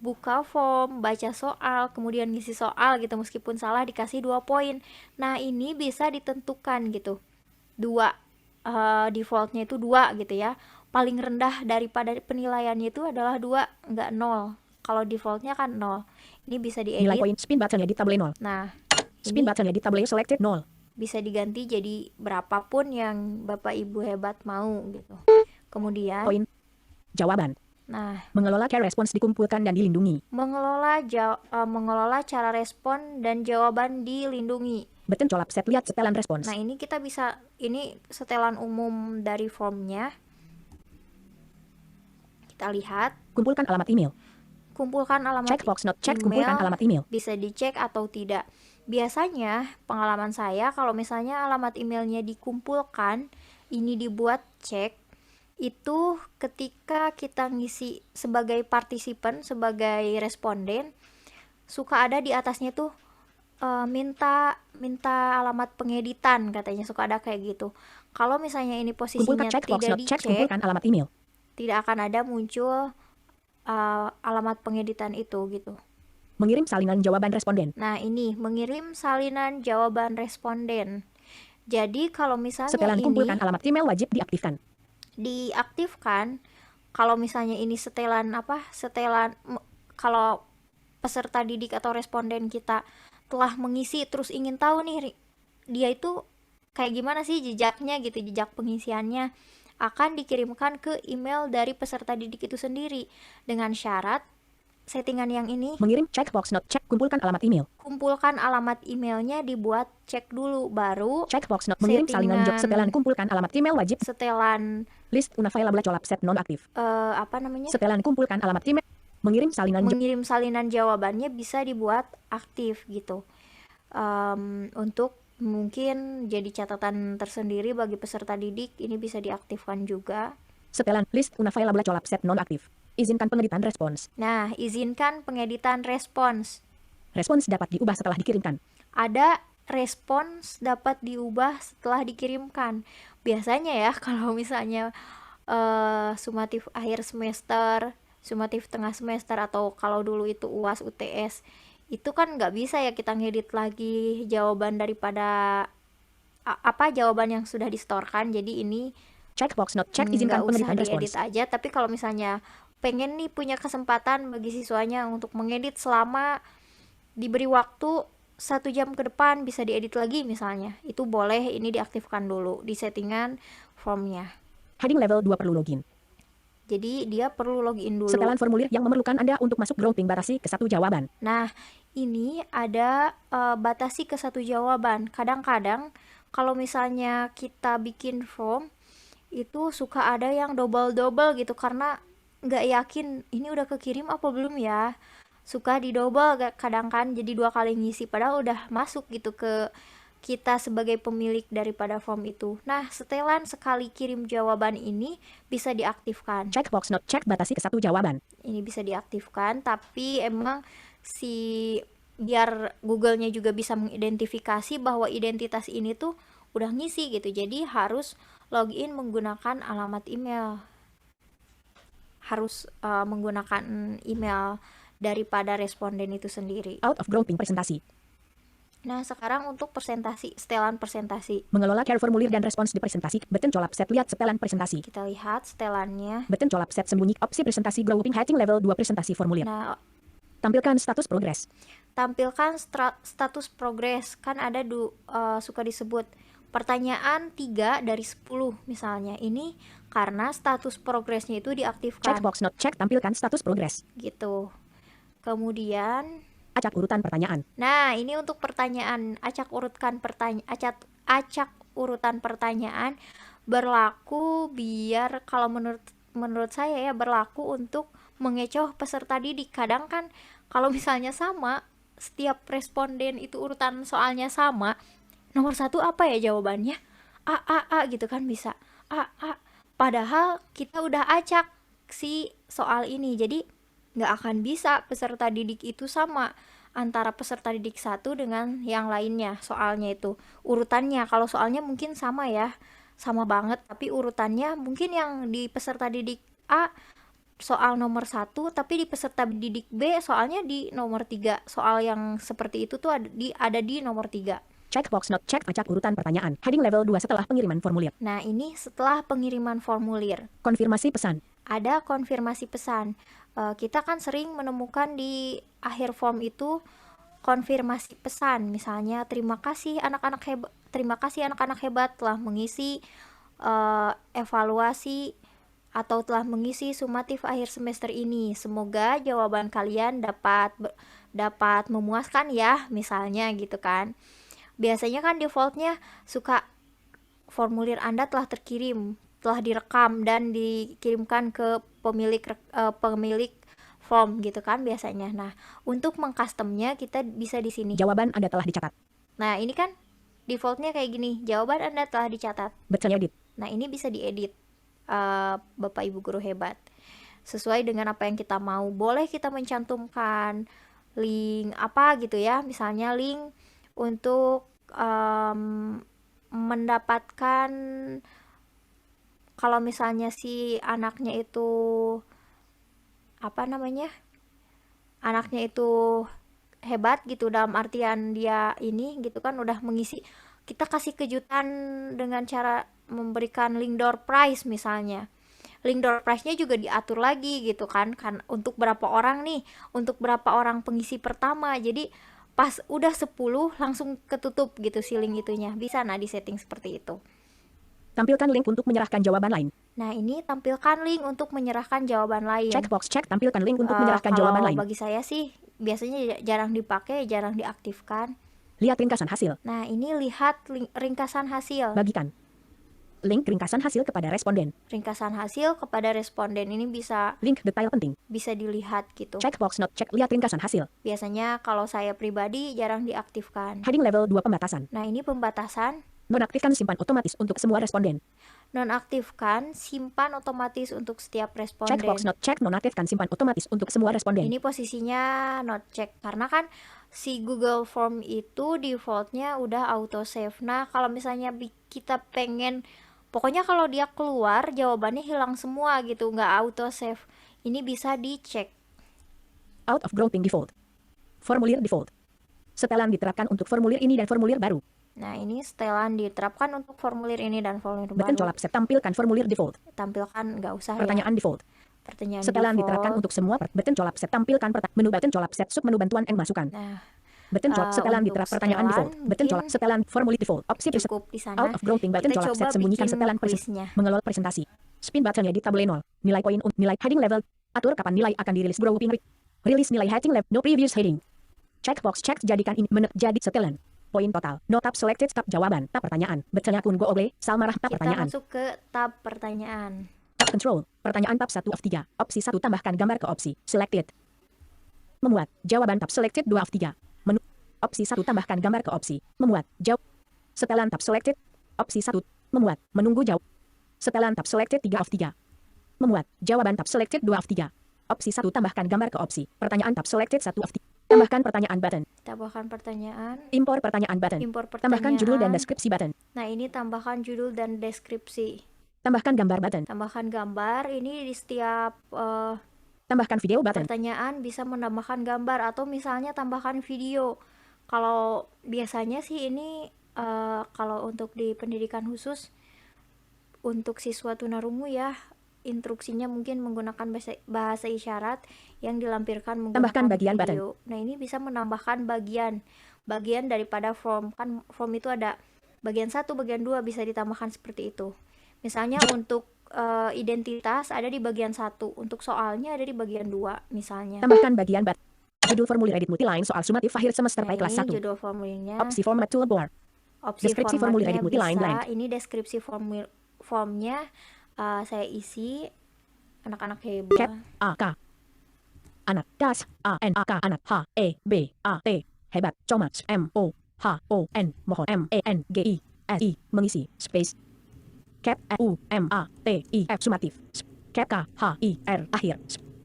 buka form, baca soal, kemudian ngisi soal gitu, meskipun salah dikasih 2 poin. Nah, ini bisa ditentukan gitu. 2 defaultnya itu 2 gitu ya. Paling rendah daripada penilaiannya itu adalah 2, enggak 0. Kalau defaultnya kan 0. Ini bisa Nilai diedit. poin spin buttonnya di tabel 0. Nah, Spin ini buttonnya di tabel selected 0. bisa diganti jadi berapapun yang Bapak Ibu hebat mau gitu. Kemudian, Poin. Jawaban. nah, Mengelola care response dikumpulkan dan dilindungi. mengelola cara respon dan jawaban dilindungi. Button colap set lihat setelan respons. Nah, ini kita bisa, ini setelan umum dari formnya. Kita lihat, Kumpulkan alamat email. kumpulkan alamat Check box not check. email. Kumpulkan alamat email. Bisa dicek atau tidak. Biasanya pengalaman saya kalau misalnya alamat emailnya dikumpulkan, ini dibuat cek, itu ketika kita ngisi sebagai partisipan, sebagai responden, suka ada di atasnya tuh minta alamat pengeditan, katanya suka ada kayak gitu. Kalau misalnya ini Kumpulkan posisinya check box tidak not check. dicek, Kumpulkan alamat email. tidak akan ada muncul alamat pengeditan itu gitu. Mengirim salinan jawaban responden. Nah, ini mengirim salinan jawaban responden. Jadi kalau misalnya Setelan ini kumpulkan alamat email wajib diaktifkan. diaktifkan, kalau misalnya ini kalau peserta didik atau responden kita telah mengisi terus ingin tahu nih dia itu kayak gimana sih jejaknya gitu, jejak pengisiannya, akan dikirimkan ke email dari peserta didik itu sendiri dengan syarat settingan yang ini. Mengirim check box not check. Kumpulkan alamat email. Kumpulkan alamat emailnya, dibuat cek dulu, baru Check box not mengirim salinan job. Setelan kumpulkan alamat email wajib. setelan List unavailable colap set non aktif. apa namanya, Setelan kumpulkan alamat email. Mengirim salinan job. mengirim salinan jawabannya bisa dibuat aktif gitu. Untuk mungkin jadi catatan tersendiri bagi peserta didik, ini bisa diaktifkan juga. Setelan list unavailable colap set non aktif. Izinkan pengeditan respons. Nah, izinkan pengeditan respons. Respons dapat diubah setelah dikirimkan. Ada respons dapat diubah setelah dikirimkan. Biasanya ya kalau misalnya sumatif akhir semester, sumatif tengah semester, atau kalau dulu itu UAS UTS, itu kan nggak bisa ya kita ngedit lagi jawaban daripada jawaban yang sudah distorkan. Jadi ini Check box not check. Izinkan nggak usah pengeditan respons. diedit aja. Tapi kalau misalnya pengen nih punya kesempatan bagi siswanya untuk mengedit selama diberi waktu 1 jam ke depan, bisa diedit lagi misalnya, itu boleh. Ini diaktifkan dulu di settingan formnya. Heading level 2 perlu login. Jadi dia perlu login dulu. Setelan formulir yang memerlukan Anda untuk masuk grouping batasi ke 1 jawaban. Nah, ini ada batasi ke 1 jawaban. Kadang-kadang kalau misalnya kita bikin form, itu suka ada yang double-double gitu, karena nggak yakin ini udah kekirim apa belum ya. Suka di double kadang kan, jadi 2 kali ngisi padahal udah masuk gitu ke kita sebagai pemilik daripada form itu. Nah, setelan sekali kirim jawaban ini bisa diaktifkan. Check box not check batasi ke 1 jawaban. Ini bisa diaktifkan, tapi emang biar Google-nya juga bisa mengidentifikasi bahwa identitas ini tuh udah ngisi gitu. Jadi harus login menggunakan alamat email. Harus menggunakan email daripada responden itu sendiri. Out of grouping presentasi. Nah, sekarang untuk presentasi, setelan presentasi. Mengelola care formulir dan respons di presentasi. Button colap set lihat setelan presentasi. Kita lihat setelannya. Button colap set sembunyi opsi presentasi grouping heading level 2 presentasi formulir. Nah, Tampilkan status progres. tampilkan status progres. Kan ada suka disebut pertanyaan 3 dari 10 misalnya. Ini karena status progresnya itu diaktifkan. Check box not check. Tampilkan status progres. Gitu. Kemudian, Acak urutan pertanyaan. nah ini untuk pertanyaan, acak urutan pertanyaan berlaku biar, kalau menurut saya ya, berlaku untuk mengecoh peserta didik. Kadang kan kalau misalnya sama, setiap responden itu urutan soalnya sama, nomor 1 apa ya jawabannya? A gitu kan, bisa A. Padahal kita udah acak si soal ini. Jadi nggak akan bisa peserta didik itu sama antara peserta didik satu dengan yang lainnya. Soalnya itu urutannya, kalau soalnya mungkin sama ya, sama banget, tapi urutannya mungkin yang di peserta didik A soal nomor 1, tapi di peserta didik B soalnya di nomor 3. Soal yang seperti itu tuh ada di nomor 3. Checkbox not check acak urutan pertanyaan. Heading level 2 setelah pengiriman formulir. Nah, ini setelah pengiriman formulir. Konfirmasi pesan. Ada konfirmasi pesan. Kita kan sering menemukan di akhir form itu konfirmasi pesan. Misalnya, terima kasih anak-anak hebat telah mengisi evaluasi atau telah mengisi sumatif akhir semester ini. Semoga jawaban kalian dapat memuaskan ya, misalnya gitu kan. Biasanya kan defaultnya suka formulir Anda telah direkam dan dikirimkan ke pemilik form gitu kan biasanya. Nah, untuk mengcustomnya kita bisa di sini. Jawaban Anda telah dicatat. Nah, ini kan defaultnya kayak gini, jawaban Anda telah dicatat. Betul edit. Nah, ini bisa diedit, Bapak Ibu guru hebat, sesuai dengan apa yang kita mau. Boleh kita mencantumkan link apa gitu ya, misalnya link untuk mendapatkan, kalau misalnya si anaknya itu anaknya itu hebat gitu, dalam artian dia ini gitu kan udah mengisi, kita kasih kejutan dengan cara memberikan link door prize misalnya. Link door prize-nya juga diatur lagi gitu kan untuk berapa orang nih, untuk berapa orang pengisi pertama. Jadi pas udah 10 langsung ketutup gitu si link itunya. Bisa di setting seperti itu. Tampilkan link untuk menyerahkan jawaban lain. Nah, ini tampilkan link untuk menyerahkan jawaban lain. Checkbox check tampilkan link untuk menyerahkan jawaban lain. Bagi saya sih biasanya jarang dipakai, jarang diaktifkan. Lihat ringkasan hasil. Nah, ini lihat ringkasan hasil. Bagikan. Link ringkasan hasil kepada responden. Ringkasan hasil kepada responden ini bisa Link detail penting. bisa dilihat gitu. Checkbox not check lihat ringkasan hasil. Biasanya kalau saya pribadi jarang diaktifkan. Heading level 2 pembatasan. Nah, ini pembatasan. Nonaktifkan simpan otomatis untuk semua responden. Nonaktifkan simpan otomatis untuk setiap responden. Checkbox not check nonaktifkan simpan otomatis untuk semua responden. Ini posisinya not check karena kan si Google Form itu defaultnya udah auto save. Nah, kalau misalnya kita pengen, pokoknya kalau dia keluar jawabannya hilang semua gitu, nggak auto save, ini bisa dicek. Out of grouping default. Formulir default. Setelan diterapkan untuk formulir ini dan formulir baru. Nah, ini setelan diterapkan untuk formulir ini dan formulir Button baru. colap set tampilkan formulir default. Tampilkan, nggak usah Pertanyaan default. Pertanyaan Setelan default. diterapkan untuk semua button colap set tampilkan menu button colap set sub menu bantuan and masukan. Nah, Button colap setelan untuk diterap pertanyaan setelan, default. Button colap mungkin setelan formulir default. Opsi preset. cukup di sana. Out of grouping button Kita colap coba set sembunyikan bikin setelan kuisnya. mengelola presentasi. Spin button edit tabel 0. Nilai poin nilai heading level. Atur kapan nilai akan dirilis grouping rilis nilai heading level no previous heading. Checkbox check jadikan ini jadi setelan. Poin total. No tab selected tab jawaban. Tab pertanyaan. Betulnya kun go ogle. Salmarah tab Kita pertanyaan. masuk ke tab pertanyaan. Tab control. Pertanyaan tab 1 of 3. Opsi 1 tambahkan gambar ke opsi. Selected. Memuat. Jawaban tab selected 2 of 3. Menu. Opsi 1 tambahkan gambar ke opsi. Memuat. Jawab. Setelan tab selected. Opsi 1. Memuat. Menunggu jawab. Setelan tab selected 3 of 3. Memuat. Jawaban tab selected 2 of 3. Opsi 1 tambahkan gambar ke opsi. Pertanyaan tab selected 1 of 3. Tambahkan pertanyaan button. Tambahkan pertanyaan. Impor pertanyaan button. Impor pertanyaan. Tambahkan judul dan deskripsi button. Nah, ini tambahkan judul dan deskripsi. Tambahkan gambar button. Tambahkan gambar. Ini di setiap Tambahkan video button. pertanyaan bisa menambahkan gambar atau misalnya tambahkan video. Kalau biasanya sih ini kalau untuk di pendidikan khusus untuk siswa tunarungu ya, instruksinya mungkin menggunakan bahasa isyarat yang dilampirkan menggunakan Tambahkan bagian video. Nah, ini bisa menambahkan bagian daripada form. Kan form itu ada bagian 1, bagian 2 bisa ditambahkan seperti itu. Misalnya untuk identitas ada di bagian 1, untuk soalnya ada di bagian 2 misalnya. Tambahkan bagian button. Judul formulir edit multiline soal sumatif akhir semester Nah, kelas ini 1. judul formulirnya. Opsi format toolbar. Opsi Deskripsi formulir formatnya edit multiline bisa. blank. Ini deskripsi formnya saya isi anak-anak hebat. Cap A K anak das A N A K anak H E B A T hebat comat M O H O N mohon M E N G I S I mengisi space cap U M A T I F sumatif cap K H I R akhir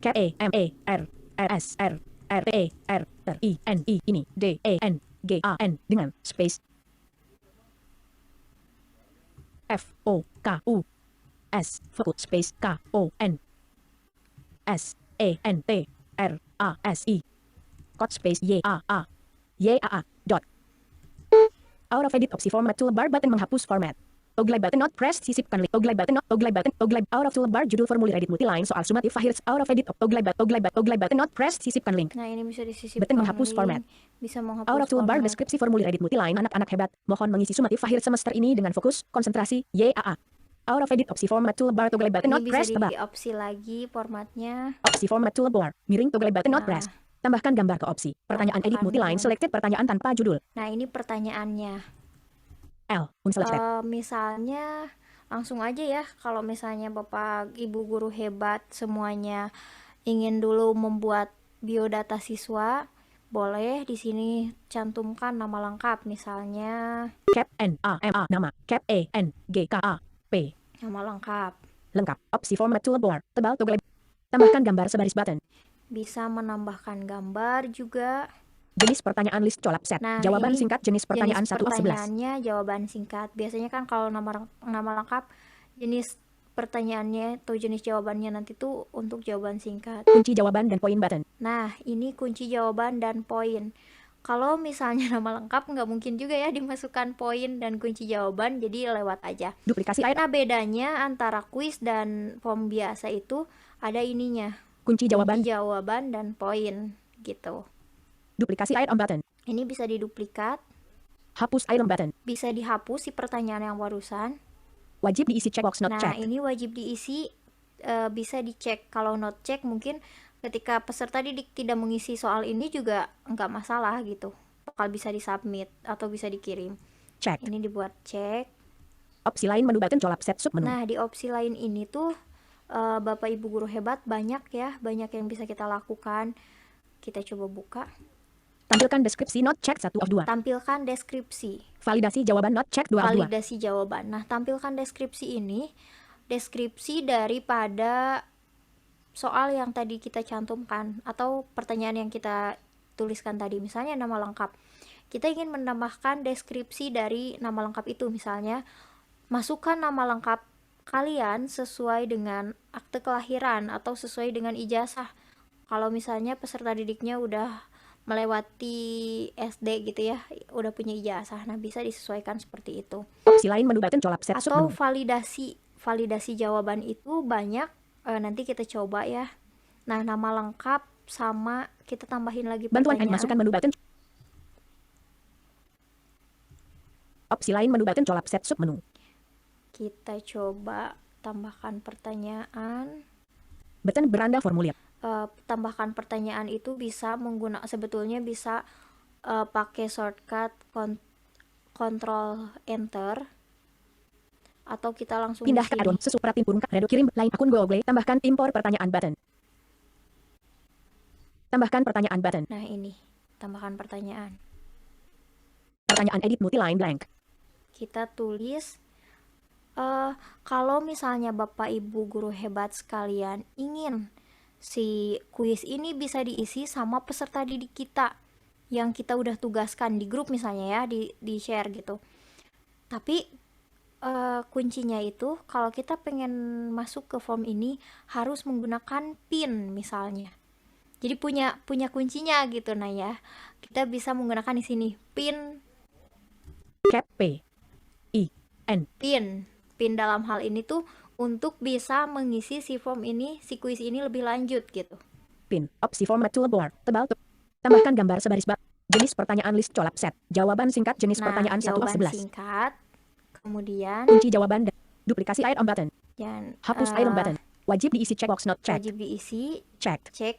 cap E M E R R S R R T E R T I N I ini D E N G A N dengan space F O K U S fokus space K O N S E N T R A S I code space Y A A dot out of edit opsi format toolbar button menghapus format. Toggle button not pressed sisipkan link. Toggle button out of toolbar judul formulir edit multiline soal sumatif akhir out of edit toggle button not pressed sisipkan link. Nah, ini bisa disisipkan Button menghapus link, format. bisa menghapus Out of toolbar format. deskripsi formulir edit multiline anak-anak hebat. Mohon mengisi sumatif akhir semester ini dengan fokus, konsentrasi, YAA. Out of edit opsi format toolbar toggle button Ini not bisa pressed di tabak. opsi lagi formatnya. Opsi format toolbar miring toggle button not Nah. pressed. Tambahkan gambar ke opsi. Pertanyaan edit Tambahkan multiline gambar. selected pertanyaan tanpa judul. Nah, ini pertanyaannya. L unselected. Misalnya langsung aja ya, kalau misalnya Bapak Ibu guru hebat semuanya ingin dulu membuat biodata siswa, boleh di sini cantumkan nama lengkap, misalnya Cap N A M A nama. Cap E N G K A P nama lengkap. lengkap. Opsi format toolbar tebal toggle. Tambahkan gambar sebaris button. Bisa menambahkan gambar juga. Jenis pertanyaan list colap set. Nah, Jawaban ini singkat jenis pertanyaan jenis 1 of 11. pertanyaannya jawaban singkat. Biasanya kan kalau nama lengkap jenis pertanyaannya atau jenis jawabannya nanti tuh untuk jawaban singkat. Kunci jawaban dan poin button. Nah, ini kunci jawaban dan poin. Kalau misalnya nama lengkap nggak mungkin juga ya dimasukkan poin dan kunci jawaban, jadi lewat aja. Duplikasi ayat Nah, bedanya antara kuis dan form biasa itu ada ininya, kunci jawaban. kunci jawaban dan poin gitu. Duplikasi ayat on button. Ini bisa diduplikat, Hapus item button. bisa dihapus si pertanyaan yang barusan. Wajib diisi checkbox not Nah, checked. ini wajib diisi, bisa dicek. Kalau not check mungkin ketika peserta didik tidak mengisi soal ini juga nggak masalah gitu, bakal bisa disubmit atau bisa dikirim. Check. Ini dibuat cek. Opsi lain menu button colap set sub menu. Nah, di opsi lain ini tuh Bapak Ibu guru hebat banyak ya, banyak yang bisa kita lakukan. Kita coba buka. Tampilkan deskripsi not check 1 of 2. Tampilkan deskripsi. Validasi jawaban not check 2 of 2. Validasi jawaban. Nah, tampilkan deskripsi ini, deskripsi daripada soal yang tadi kita cantumkan atau pertanyaan yang kita tuliskan tadi. Misalnya nama lengkap. Kita ingin menambahkan deskripsi dari nama lengkap itu, misalnya masukkan nama lengkap kalian sesuai dengan akte kelahiran atau sesuai dengan ijazah. Kalau misalnya peserta didiknya udah melewati SD gitu ya, udah punya ijazah, nah bisa disesuaikan seperti itu. Opsi lain menu button colap set sub Atau menu. validasi jawaban itu banyak, nanti kita coba ya. Nah, nama lengkap sama kita tambahin lagi Bantuan pertanyaan. masukkan menu button. Opsi lain menu button colap set sub menu. Kita coba tambahkan pertanyaan. Button beranda formulir. Tambahkan pertanyaan itu bisa sebetulnya bisa pakai shortcut Ctrl Enter, atau kita langsung Pindah di ke sini. addon sesupratin pun redo kirim lain akun Google. Tambahkan impor pertanyaan button. Tambahkan pertanyaan button. Nah, ini tambahkan pertanyaan. Pertanyaan edit multiline blank. Kita tulis kalau misalnya Bapak Ibu guru hebat sekalian ingin si kuis ini bisa diisi sama peserta didik kita yang kita udah tugaskan di grup misalnya ya, di share gitu. Tapi kuncinya itu kalau kita pengen masuk ke form ini harus menggunakan PIN misalnya. Jadi punya kuncinya gitu. Nah ya, kita bisa menggunakan di sini PIN. Cap P I N. PIN dalam hal ini tuh untuk bisa mengisi si form ini, si kuis ini lebih lanjut gitu. PIN. Opsi format toolbar. Tebal. Tambahkan gambar sebaris bak. Jenis pertanyaan list colap set. Jawaban singkat jenis Nah, pertanyaan 1 of jawaban 11. singkat. Kemudian Kunci jawaban dan duplikasi item button. dan Hapus item button. Wajib diisi checkbox not checked. wajib diisi, Checked. cek.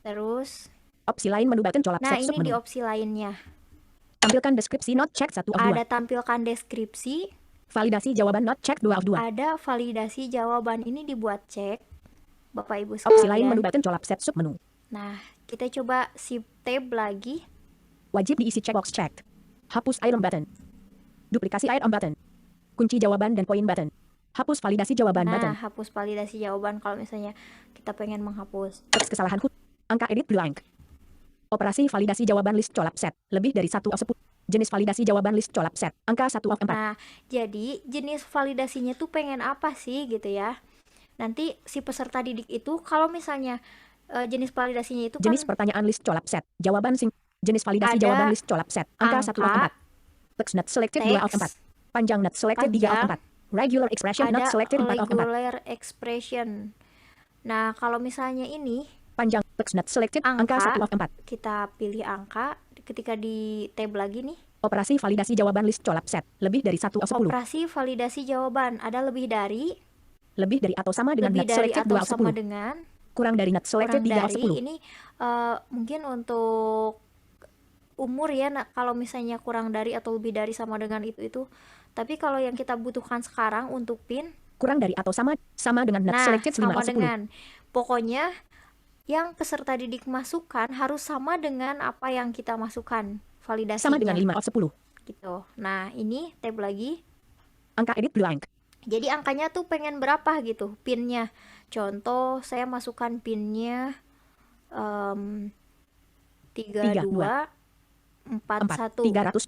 Terus, Opsi lain menu button colap nah set sub ini di menu. opsi lainnya. Tampilkan deskripsi not checked 1 of 2. Ada tampilkan deskripsi, Validasi jawaban not checked 2 of 2. ada validasi jawaban, ini dibuat cek. Bapak Ibu Opsi lain menu sekalian. button colap set sub menu. Nah, kita coba shift tab lagi. Wajib diisi checkbox checked. Hapus item button. Duplikasi item button. Kunci jawaban dan poin button. Hapus validasi jawaban Nah, button. hapus validasi jawaban kalau misalnya kita pengen menghapus. Teks kesalahan huruf. Angka edit blank. Operasi validasi jawaban list colab set. Lebih dari 1 of 10. Jenis validasi jawaban list colab set. Angka 1 of 4. Nah, jadi jenis validasinya tuh pengen apa sih gitu ya. Nanti si peserta didik itu kalau misalnya jenis validasinya itu Jenis kan pertanyaan list colab set. Jawaban sing. Jenis validasi Ada jawaban list colab set. Angka 1 of angka, 4. Text not selected 2 of 4. teks, Panjang not selected 3 of panjang, 4. Regular expression not ada selected 4 of 4. regular expression. Nah, kalau misalnya ini Panjang text not selected. Angka angka, 1 of 4. kita pilih angka ketika di tab lagi nih. Operasi validasi jawaban list colab set. Lebih dari 1 of 10. Operasi validasi jawaban ada lebih dari Atau sama dengan lebih not dari selected atau 2 of sama 10. dengan Kurang dari not selected kurang 3 of dari 10. ini mungkin untuk umur ya. Nah, kalau misalnya kurang dari atau lebih dari sama dengan itu. Tapi kalau yang kita butuhkan sekarang untuk pin, Kurang dari atau sama dengan not nah selected 5 sama of 10. dengan pokoknya yang peserta didik masukkan harus sama dengan apa yang kita masukkan validasinya Sama dengan 5 of 10. gitu. Nah, ini tab lagi. Angka edit blank. Jadi angkanya tuh pengen berapa gitu pinnya. Contoh saya masukkan pinnya 32 41. 324.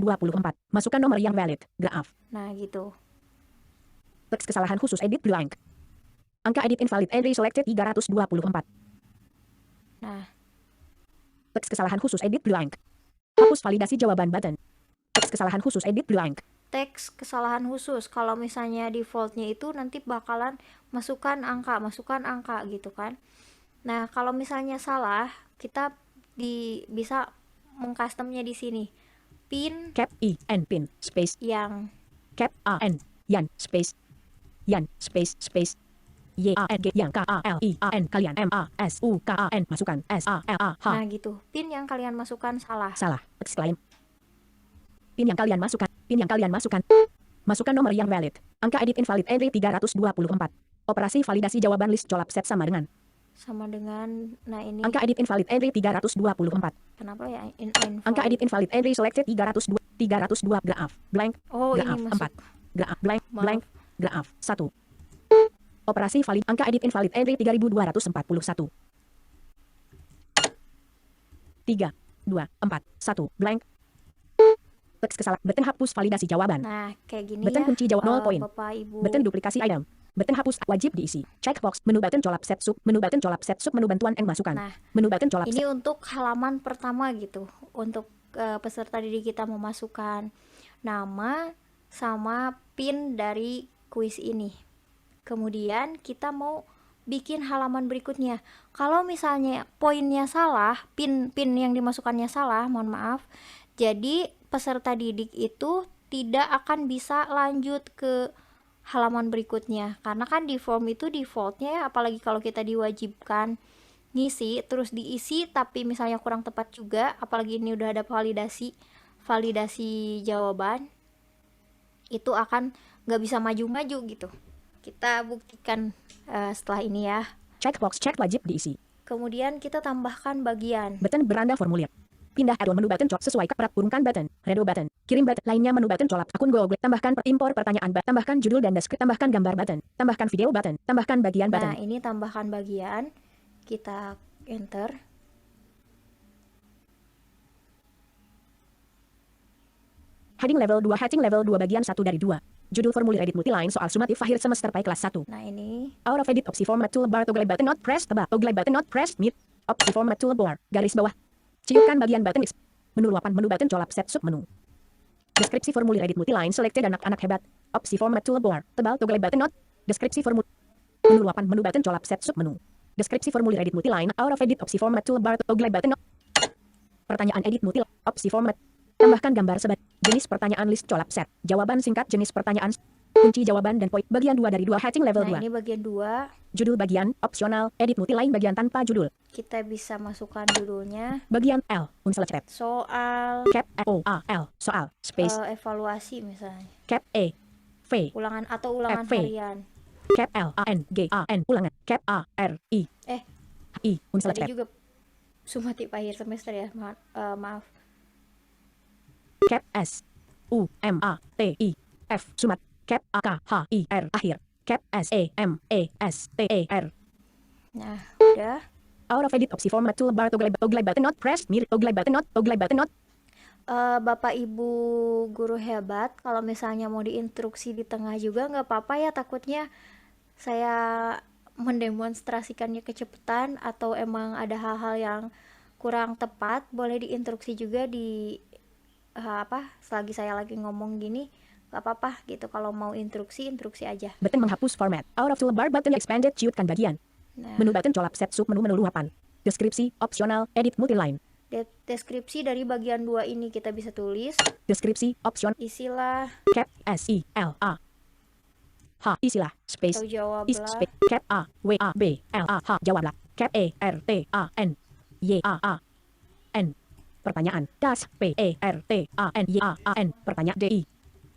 Masukkan nomor yang valid. Graf. Nah, gitu. Teks kesalahan khusus edit blank. Angka edit invalid entry selected 324. Nah, Teks kesalahan khusus edit blank. Hapus validasi jawaban button. Teks kesalahan khusus edit blank. teks kesalahan khusus kalau misalnya defaultnya itu nanti bakalan masukkan angka gitu kan. Nah, kalau misalnya salah kita bisa mengcustomnya di sini pin Cap I N pin space yang cap A N yan space space Y A N G yang K A L I A N kalian M A S U K A N masukkan S A L A H. nah gitu, pin yang kalian masukkan salah. Exclaim. Pin yang kalian masukkan. Masukkan nomor yang valid. Angka edit invalid entry 324. Operasi validasi jawaban list colab set sama dengan nah ini angka edit invalid entry 324. kenapa ya Angka edit invalid entry selected 302 graf blank oh graf ini 4 masuk graf blank Maaf. blank graf 1. Operasi valid angka edit invalid entry 3241. 3 2 4 1 blank. Teks kesalahan button hapus validasi jawaban. nah kayak gini Button ya kunci jawab 0 poin. Bapak Ibu. Button duplikasi item. Button hapus wajib diisi. Checkbox menu button colab set sub menu bantuan yang masukan. Nah, Menu button colab set. ini untuk halaman pertama gitu, untuk peserta didik kita memasukkan nama sama pin dari kuis ini. Kemudian kita mau bikin halaman berikutnya. Kalau misalnya poinnya salah, pin yang dimasukkannya salah, mohon maaf. Jadi peserta didik itu tidak akan bisa lanjut ke halaman berikutnya karena kan di form itu defaultnya ya, apalagi kalau kita diwajibkan ngisi terus diisi tapi misalnya kurang tepat juga, apalagi ini udah ada validasi jawaban, itu akan nggak bisa maju-maju gitu. Kita buktikan setelah ini ya. Checkbox check wajib diisi. Kemudian kita tambahkan bagian. Button beranda formulir. Pindah arrow menu button colab sesuai keperat urungkan button. Redo button. Kirim button. Lainnya menu button colab akun Google. Tambahkan impor pertanyaan button. Tambahkan judul dan deskripsi. Tambahkan gambar button. Tambahkan video button. Tambahkan bagian button. Nah, ini tambahkan bagian. Kita enter. Heading level 2 heading level 2 bagian 1 dari 2. Judul formulir edit multiline soal sumatif akhir semester PAI kelas 1. Nah, ini Out of edit opsi format toolbar toggle button not pressed tab. Toggle button not pressed mute. Opsi format toolbar garis bawah. Ciumkan bagian button X. Menu luapan menu button colab set sub menu. Deskripsi formulir edit multiline selected anak-anak hebat. Opsi format toolbar tebal toggle button not. Deskripsi formulir menu luapan menu button colab set sub menu. Deskripsi formulir edit multiline out of edit opsi format toolbar toggle button not. Pertanyaan edit multiline opsi format. Tambahkan gambar sebat. Jenis pertanyaan list colab set. Jawaban singkat jenis pertanyaan. Kunci jawaban dan poin. Bagian 2 dari 2 heading level 2. Nah, ini bagian 2. Judul bagian opsional edit multiline bagian tanpa judul. Kita bisa masukkan judulnya Bagian L unselected. soal Cap O A L soal space evaluasi misalnya. cap E V Ulangan atau ulangan FV. harian. cap L A N G A N ulangan cap A R I I Tadi unselected. juga sumatif akhir semester ya. Maaf. Cap S U M A T I F sumat cap A K H I R akhir cap S E M E S T E R. Nah, udah. Out of edit opsi format toolbar toggle button not pressed mirror toggle button not Bapak Ibu guru hebat, kalau misalnya mau diinstruksi di tengah juga nggak apa-apa ya, takutnya saya mendemonstrasikannya kecepatan atau emang ada hal-hal yang kurang tepat, boleh diinstruksi juga di selagi saya lagi ngomong gini, nggak apa-apa gitu. Kalau mau instruksi aja. button menghapus format. Out of toolbar button expanded ciutkan bagian. Nah, Menu button colap set sub menu luapan. Deskripsi opsional edit multiline. deskripsi dari bagian 2 ini kita bisa tulis, Deskripsi opsional isilah cap S I L A H isilah space atau is jawablah. space cap A W A B L A H jawablah cap E R T A N Y A N pertanyaan das P E R T A N Y A N pertanyaan D I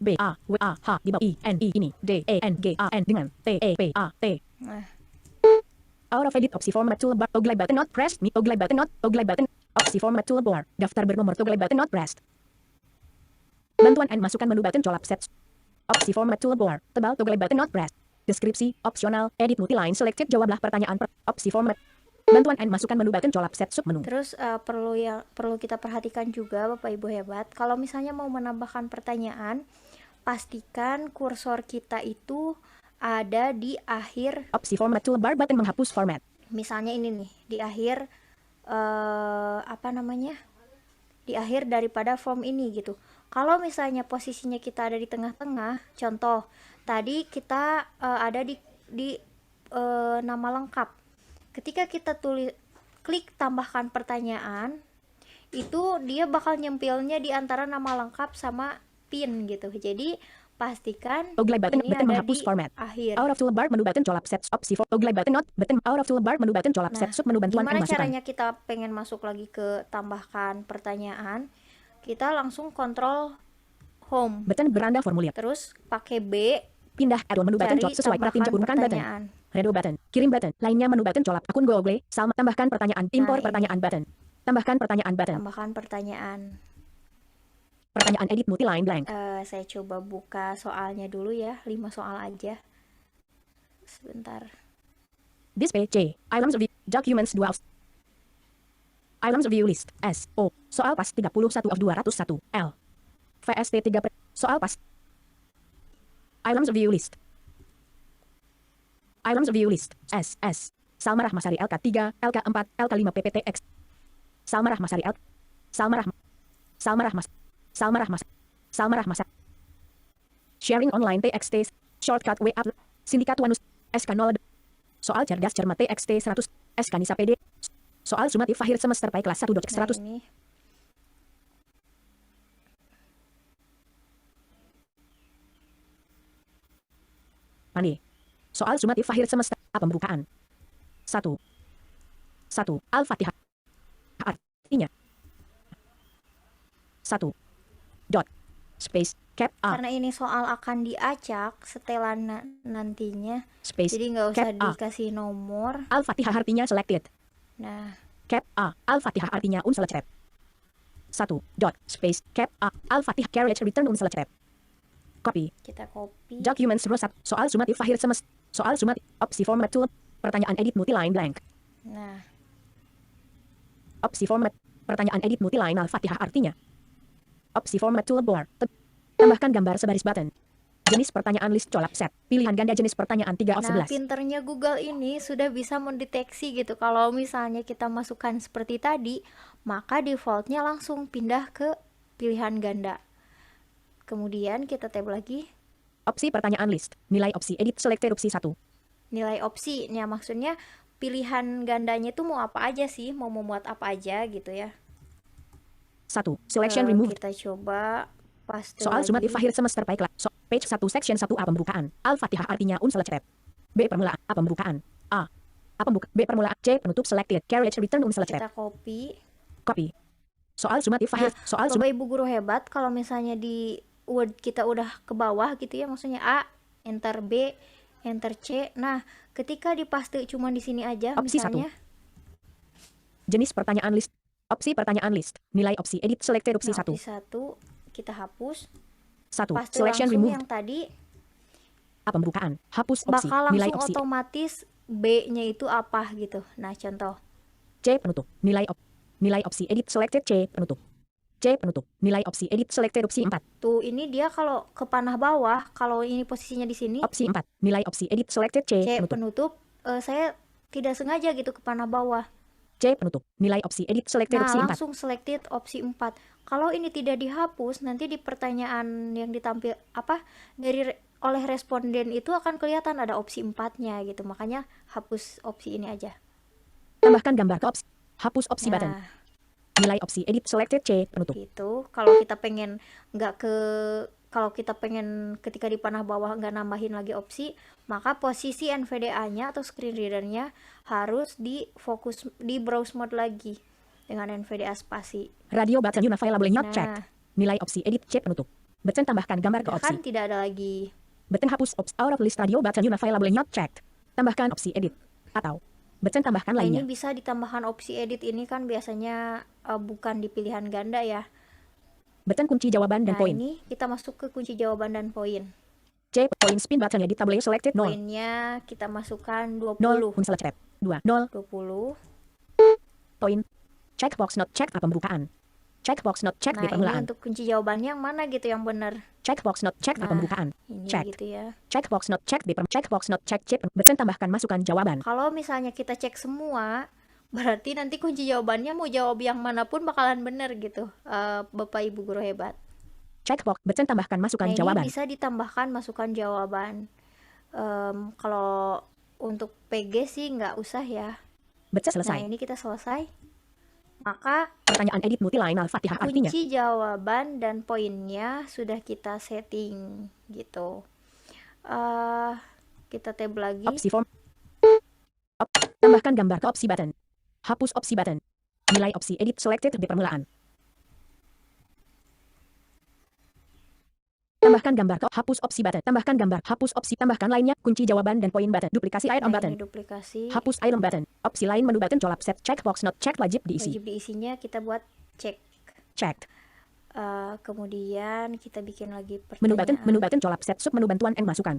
B A W A H di bawah I N I ini D E N G A N dengan T E P A T. Nah, Out of edit opsi format toolbar toggle button not pressed me toggle button opsi format toolbar daftar bernomor toggle button not pressed. Bantuan and masukkan menu button colap set opsi format toolbar tebal toggle button not pressed. Deskripsi opsional edit multiline selected jawablah pertanyaan opsi format. Bantuan and masukkan menu button colap set sub menu. terus perlu kita perhatikan juga Bapak Ibu hebat, kalau misalnya mau menambahkan pertanyaan, pastikan kursor kita itu ada di akhir. Opsi format toolbar button menghapus format. Misalnya ini nih, di akhir di akhir daripada form ini gitu. Kalau misalnya posisinya kita ada di tengah-tengah, contoh tadi kita ada di nama lengkap. Ketika kita klik tambahkan pertanyaan, itu dia bakal nyempilnya di antara nama lengkap sama pin gitu. Jadi pastikan Toggle button ini button ada menghapus di format. akhir. Out of toolbar menu button colap set opsi toggle button not button out of toolbar menu button colap set sub menu bantuan and Gimana masukan. caranya kita pengen masuk lagi ke tambahkan pertanyaan? Kita langsung kontrol home, Button beranda formulir. terus pakai B, Pindah add menu button cari colap sesuai tambahkan perhatian urunkan button. pertanyaan. Redo button. Kirim button. Lainnya menu button colap akun Google. Salma tambahkan pertanyaan. Impor ini. pertanyaan button. Tambahkan pertanyaan button. Tambahkan pertanyaan. Pertanyaan edit multiline blank. Saya coba buka soalnya dulu ya, 5 soal aja. Sebentar. Display C. Items review. Documents 2. Items review list. S. O. Soal pas 31 of 201. L. VST 3. Soal pas. Items review list. Items review list. S. S. Salma Rahmasari LK 3, LK 4, LK 5 PPTX. Salma Rahmasari LK. Salma Rahmas. Sharing online TXT. Shortcut WA. Sindikat Wanus. SK0. Soal cerdas cermat TXT 100. SK Nisa PD. Soal sumatif akhir semester pai kelas 1 Nah, 100. ini Mandi. Soal sumatif akhir semester. Pembukaan. 1. Al-Fatihah. Artinya. 1. Dot. Space. Cap A. karena ini soal akan diacak setelan nantinya, Space. jadi nggak usah Cap A. dikasih nomor. Al-Fatihah artinya selected. Nah, Cap A. Al-Fatihah artinya unselected. 1. Dot. Space. Cap A. Al-Fatihah carriage return unselected. Copy. kita copy. Documents row 1. Soal sumatif akhir semester. Soal sumatif. Opsi format tool. Pertanyaan edit multiline blank. Nah, Opsi format. Pertanyaan edit multiline Al-Fatihah artinya. Opsi format toolbar. Tambahkan gambar sebaris button. Jenis pertanyaan list colap set. Pilihan ganda jenis pertanyaan 3 of Nah, 11. pinternya Google ini sudah bisa mendeteksi gitu. Kalau misalnya kita masukkan seperti tadi, maka defaultnya langsung pindah ke pilihan ganda. Kemudian kita tab lagi, Opsi pertanyaan list. Nilai opsi edit selected opsi 1. nilai opsinya, maksudnya pilihan gandanya itu mau apa aja sih, mau memuat apa aja gitu ya. 1. Selection removed. Kita coba paste Soal lagi. sumatif akhir semester pai kelas. Page 1 section 1A pembukaan. Al-Fatihah artinya unselected. B permulaan. A pembukaan. A pembuka. B permulaan. C penutup selected. Carriage return unselected. Kita copy. Copy. Soal sumatif akhir. Soal Bapak Ibu guru hebat, kalau misalnya di Word kita udah ke bawah gitu ya, maksudnya A, enter B, enter C. Nah, ketika dipaste cuma di sini aja, Opsi misalnya jenis pertanyaan list. Opsi pertanyaan list. Nilai opsi edit selected opsi 1. opsi 1 kita hapus, 1. paste Selection langsung removed. yang tadi, A pembukaan. Hapus opsi. bakal Nilai langsung opsi. otomatis B-nya itu apa gitu. Nah, contoh C penutup. Nilai opsi edit selected C penutup. C penutup. Nilai opsi edit selected opsi 4. Tuh, ini dia kalau ke panah bawah, kalau ini posisinya di sini, Opsi 4. Nilai opsi edit selected C C penutup. penutup, saya tidak sengaja gitu ke panah bawah. C penutup. Nilai opsi edit selected Nah, opsi 4. langsung selected opsi 4. Kalau ini tidak dihapus, nanti di pertanyaan yang ditampil oleh responden itu akan kelihatan ada opsi 4-nya gitu. Makanya hapus opsi ini aja. Tambahkan gambar ke opsi. Hapus opsi button. Nah, Nilai opsi edit selected C penutup. gitu. Kalau kita pengen ketika di panah bawah nggak nambahin lagi opsi, maka posisi NVDA-nya atau screen reader-nya harus di browse mode lagi dengan NVDA spasi. Radio button unavailable not Nah, checked. Nilai opsi edit C penutup. Button tambahkan gambar ke ya opsi. kan tidak ada lagi. Button hapus opsi out of list radio button unavailable not checked. Tambahkan opsi edit. Atau button tambahkan Nah, ini lainnya. bisa ditambahkan opsi edit ini kan biasanya bukan di pilihan ganda ya. Button kunci jawaban dan Nah, poin. ini kita masuk ke kunci jawaban dan poin. C point spin button editable selected 0. Poinnya kita masukkan 0 20. unsel chat. 2 0 20. poin. Checkbox not checked pembukaan. Checkbox not checked di Nah, ini permulaan. untuk kunci jawabannya yang mana gitu yang benar. Checkbox not checked Nah, pembukaan. Ini Check. gitu ya. Checkbox not checked di checkbox not checked C. Button tambahkan masukan jawaban. Kalau misalnya kita cek semua, berarti nanti kunci jawabannya mau jawab yang manapun bakalan benar gitu. Bapak Ibu guru hebat. Checkbox button tambahkan masukan Nah, ini jawaban. bisa ditambahkan masukan jawaban. Kalau untuk PG sih nggak usah ya. Button Nah, selesai. ini kita selesai. Maka Pertanyaan edit multiline Al-Fatihah artinya. kunci jawaban dan poinnya sudah kita setting gitu. Kita tab lagi. Opsi form. Tambahkan gambar ke opsi button. Hapus opsi button. Nilai opsi edit selected di permulaan. Tambahkan gambar ke hapus opsi button. Tambahkan gambar hapus opsi. Tambahkan lainnya kunci jawaban dan poin button. Duplikasi item Nah, button. ini duplikasi. Hapus item button. Opsi lain menu button colap set checkbox not checked wajib diisi. Wajib diisinya kita buat cek. Checked. Kemudian kita bikin lagi Menu pertanyaan. button colap set sub menu bantuan and masukan.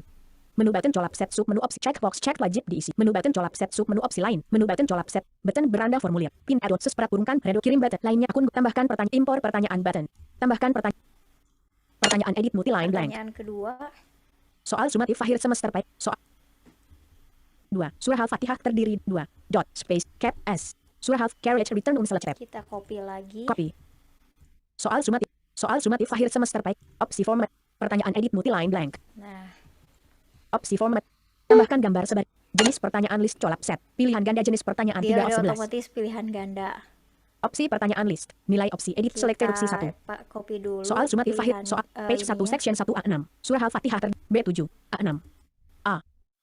Menu button colap set sub menu opsi checkbox check wajib diisi. Menu button colap set sub menu opsi lain. Menu button colap set button beranda formulir. Pin add-on seseparat turunkan redo kirim button. Lainnya akun tambahkan pertanyaan impor pertanyaan button. Tambahkan pertanyaan edit multiline blank. Pertanyaan kedua. Soal sumatif akhir semester baik. Soal 2. Surah Al-Fatihah terdiri 2. Dot space cap S. Surah Al-Carriage return select. Kita copy lagi. Copy. Soal sumatif akhir semester baik. Opsi format. Pertanyaan edit multiline blank. Nah, Opsi format. Tambahkan gambar sebagai jenis pertanyaan list colap set. Pilihan ganda jenis pertanyaan dia 3 of 11. otomatis pilihan ganda. Opsi pertanyaan list. Nilai opsi edit selected opsi 1. Pak copy dulu. Soal sumatif akhir. pilihan, Soal page 1 ininya. section 1 A6. Surah Al-Fatihah B7 A6.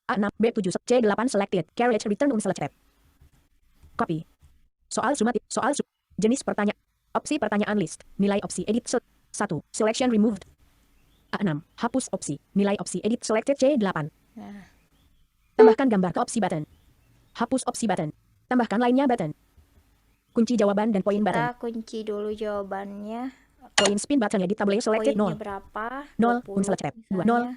A6 B7 C8 selected. Carriage return select. Copy. Jenis pertanyaan. Opsi pertanyaan list. Nilai opsi edit 1. Selection removed. A6. Hapus opsi. Nilai opsi edit selected C8. Nah, Tambahkan gambar ke opsi button. Hapus opsi button. Tambahkan lainnya button. Kunci jawaban dan poin button. kita kunci dulu jawabannya. Poin spin button editable selected Poinnya 0. berapa? 0 20 select. 2 misalnya.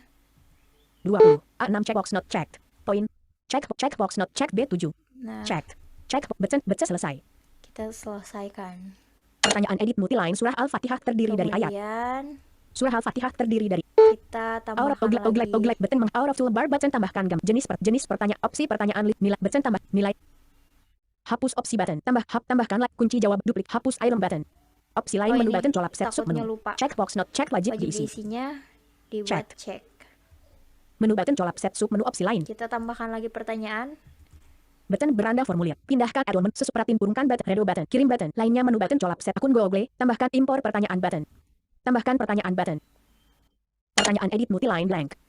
0 20. A6 checkbox not checked. Poin. Checkbox not checked B7. Nah, Checked. Check button selesai. kita selesaikan. Pertanyaan edit multiline surah Al-Fatihah terdiri dari ayat. Kemudian Surah Al-Fatihah terdiri dari kita out of tambahkan lagi. button out of toolbar button tambahkan jenis pertanyaan opsi pertanyaan list nilai button tambah nilai. Hapus opsi button tambahkan kunci jawab duplik hapus item button. Opsi lain Oh, menu ini button colap set takutnya submenu. lupa. Checkbox not check wajib Wajib diisi. diisinya dibuat cek. Menu button colap set submenu opsi lain. Kita tambahkan lagi pertanyaan. Button beranda formulir. Pindahkan add-on sesupratin turunkan button redo button kirim button. Lainnya menu button colap set akun Google. Tambahkan impor pertanyaan button. Tambahkan pertanyaan button. Pertanyaan edit multiline blank.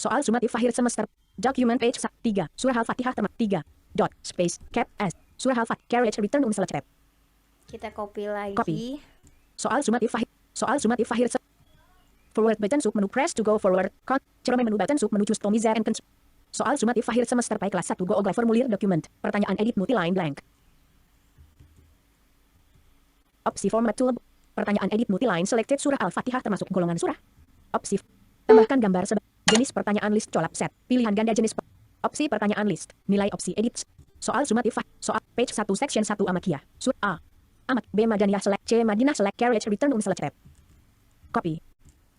Soal sumatif akhir semester. Document page 3. Surah Al-Fatihah 3. Dot space cap S. Surah Al-Fatihah carriage return select. Kita copy lagi. Copy. Soal sumatif akhir forward button submenu press to go forward. Cerome menu button submenu customize and soal sumatif akhir semester baik kelas 1 Google formulir document. Pertanyaan edit multiline blank. Opsi format tool. Pertanyaan edit multiline selected surah Al-Fatihah termasuk golongan surah. Opsi tambahkan gambar jenis pertanyaan list colap set. Pilihan ganda jenis opsi pertanyaan list. Nilai opsi edit Soal sumatif. Soal page 1 section 1 Amakiyah. A. Amak. B. Madaniyah select. C. Madinah select. Carriage return select tab. Copy.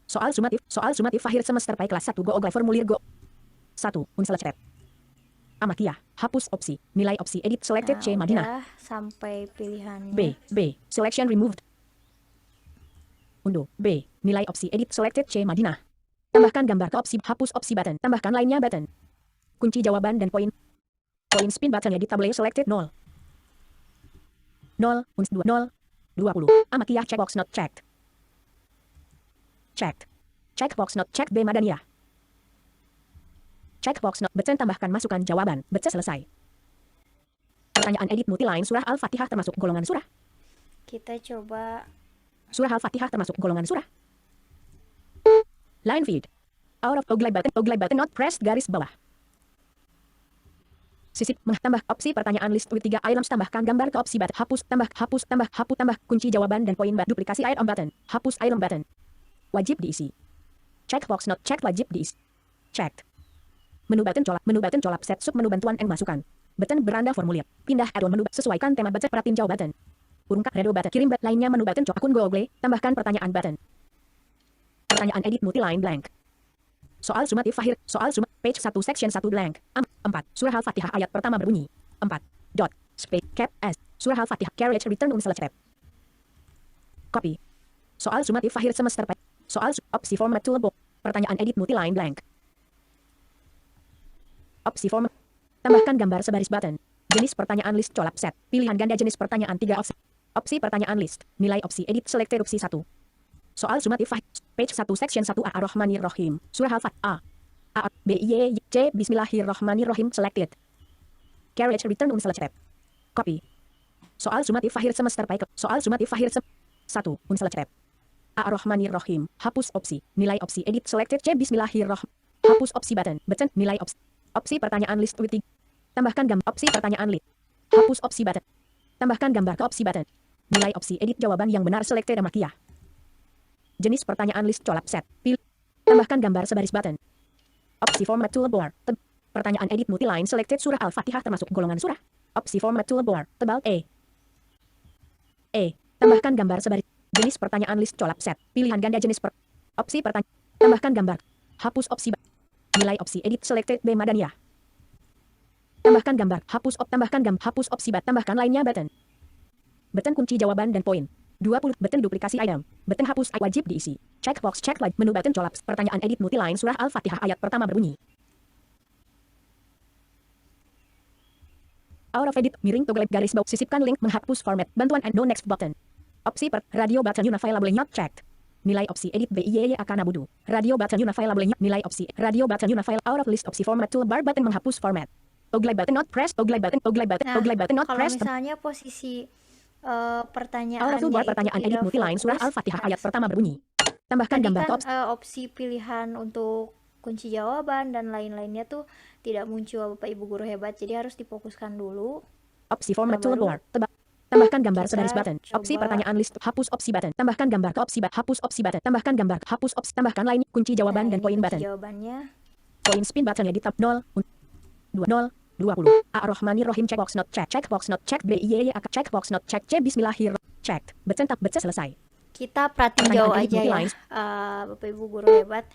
Soal sumatif akhir semester pai kelas 1 Go Ogle formulir Go. 1. Select tab. Amakiyah. Hapus opsi. Nilai opsi edit selected C. Madinah. Udah sampai pilihannya. B. Selection removed. Undo. B. Nilai opsi edit selected C. Madinah. Tambahkan gambar ke opsi. Hapus opsi button. Tambahkan lainnya button. Kunci jawaban dan poin. Poin spin button editable selected 0. 0. 2. 0. 20. Amakiyah checkbox not checked. Checked. Checkbox not checked B. Madaniyah. Checkbox not button tambahkan masukan jawaban. Button selesai. Pertanyaan edit multiline surah Al-Fatihah termasuk golongan surah. Kita coba Surah Al-Fatihah termasuk golongan surah. Line feed. Out of toggle button not pressed garis bawah. Sisip tambah opsi pertanyaan list with 3 items tambahkan gambar ke opsi button hapus tambah kunci jawaban dan poin duplikasi item button hapus item button wajib diisi. Checkbox not checked wajib diisi. Checked. Menu button colap set sub menu bantuan and masukan. Button beranda formulir. Pindah add menu sesuaikan tema button perhatiin jauh button. Urungkan redo button kirim lainnya menu button akun Google tambahkan pertanyaan button. Pertanyaan edit multiline blank. Soal sumatif akhir. Soal sumat page 1 section 1 blank. 4. Surah Al-Fatihah ayat pertama berbunyi 4. Dot. Space cap S. Surah Al-Fatihah carriage return select tab. Copy. Soal sumatif akhir semester soal opsi format toolbox. Pertanyaan edit multiline blank. Opsi format. Tambahkan gambar sebaris button. Jenis pertanyaan list colap set. Pilihan ganda jenis pertanyaan 3 opsi. Opsi pertanyaan list. Nilai opsi edit selected opsi 1. Soal sumatif page 1 section 1 A Ar-Rahmanir-Rahim. Surah Al-Fatihah. A B Y C Bismillahirrahmanirrahim selected. Carriage return select tab. Copy. Soal sumatif akhir semester pai. Soal sumatif akhir 1 select tab. Ar-Rahmanir-Rahim. Hapus opsi. Nilai opsi edit selected C Bismillahirrahmanirrahim. Hapus opsi button. Button nilai opsi. Opsi pertanyaan list with 3. Tambahkan gambar opsi pertanyaan list. Hapus opsi button. Tambahkan gambar ke opsi button. Nilai opsi edit jawaban yang benar selected Amakiyah. Jenis pertanyaan list colap set. Pilih. Tambahkan gambar sebaris button. Opsi format toolbar. Pertanyaan edit multiline selected surah Al-Fatihah termasuk golongan surah. Opsi format toolbar. Tebal E. Tambahkan gambar sebaris. Jenis pertanyaan list colap set. Pilihan ganda jenis opsi pertanyaan. Tambahkan gambar. Hapus opsi. Nilai opsi edit selected B Madaniyah. Tambahkan gambar. Hapus opsi tambahkan lainnya button. Button kunci jawaban dan poin. 20 button duplikasi item. Button hapus wajib diisi. Checkbox check menu button colap. Pertanyaan edit multiline surah Al-Fatihah ayat pertama berbunyi. Out of edit miring toggle garis bawah sisipkan link menghapus format bantuan and no next button. Opsi radio button unavailable not checked. Nilai opsi edit BIY akan abudu. Radio button unavailable nilai opsi radio button unavailable out of list opsi format toolbar button menghapus format. Toggle button not press toggle button not press. Kalau misalnya posisi pertanyaan out of toolbar pertanyaan edit multiline surah Al-Fatihah ayat pertama berbunyi. Tambahkan tadi gambar kan ke opsi pilihan untuk kunci jawaban dan lain-lainnya tuh tidak muncul Bapak Ibu guru hebat, jadi harus difokuskan dulu. Opsi format Nah, baru toolbar. Tambahkan gambar kita sebaris button. Opsi coba. pertanyaan list hapus opsi button. Tambahkan gambar ke opsi hapus opsi button. Tambahkan gambar hapus opsi. Tambahkan lain kunci jawaban Nah, dan ini poin kunci button. jawabannya. Poin spin button di tab 0 20 Ar-Rahmanir-Rahim checkbox not check. Checkbox not check BIY checkbox not check C Bismillahirrahmanirrahim checked. Button tab selesai. Kita perhatiin Pertanyaan jauh edit aja ya, multiline. Bapak Ibu guru hebat.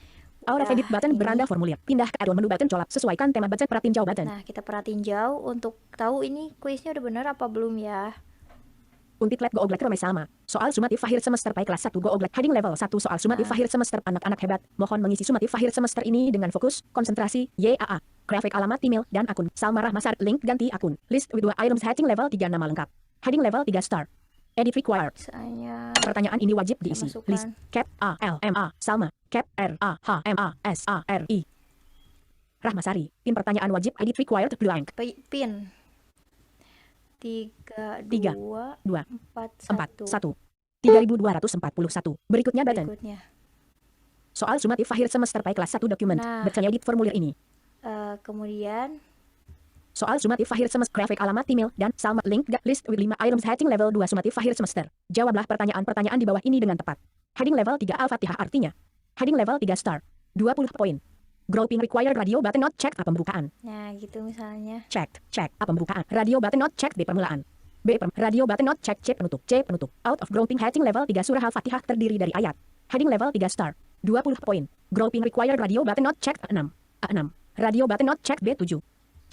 Out of Udah, edit button ini. beranda formulir. Pindah ke add menu button colap sesuaikan tema button perhatiin jauh button. Nah, kita perhatiin jauh untuk tahu ini kuisnya udah benar apa belum ya. Untit lab Go Oglek Romai Salma. Soal sumatif akhir semester pai kelas 1 Go Oglek heading level 1 soal sumatif akhir semester anak-anak hebat. Mohon mengisi sumatif akhir semester ini dengan fokus, konsentrasi, YAA, grafik alamat email dan akun. Salma Rahmasar link ganti akun. List with 2 items heading level 3 nama lengkap. Heading level 3 star. Edit required. Misalnya Pertanyaan ini wajib diisi. masukkan. List cap A L M A Salma cap R A H M A S A R I. Rahmasari. Pin pertanyaan wajib edit required blank. pin 3 Tiga, 2 2 4 4 1 1 3241. Berikutnya button. berikutnya. Soal sumatif akhir semester pai kelas 1 dokumen. Nah. Button edit formulir ini. Kemudian Soal sumatif akhir semester grafik alamat email dan Salma link list with 5 items heading level 2 sumatif akhir semester. Jawablah pertanyaan-pertanyaan di bawah ini dengan tepat. Heading level 3 Al-Fatihah artinya. Heading level 3 star. 20 poin. Grouping required radio button not checked A pembukaan. Nah, gitu misalnya. Checked. Check. A pembukaan. Radio button not checked B permulaan. Radio button not checked C penutup. C penutup. Out of grouping heading level 3 surah Al-Fatihah terdiri dari ayat. Heading level 3 star. 20 poin. Grouping required radio button not checked A6. A6. Radio button not checked B7.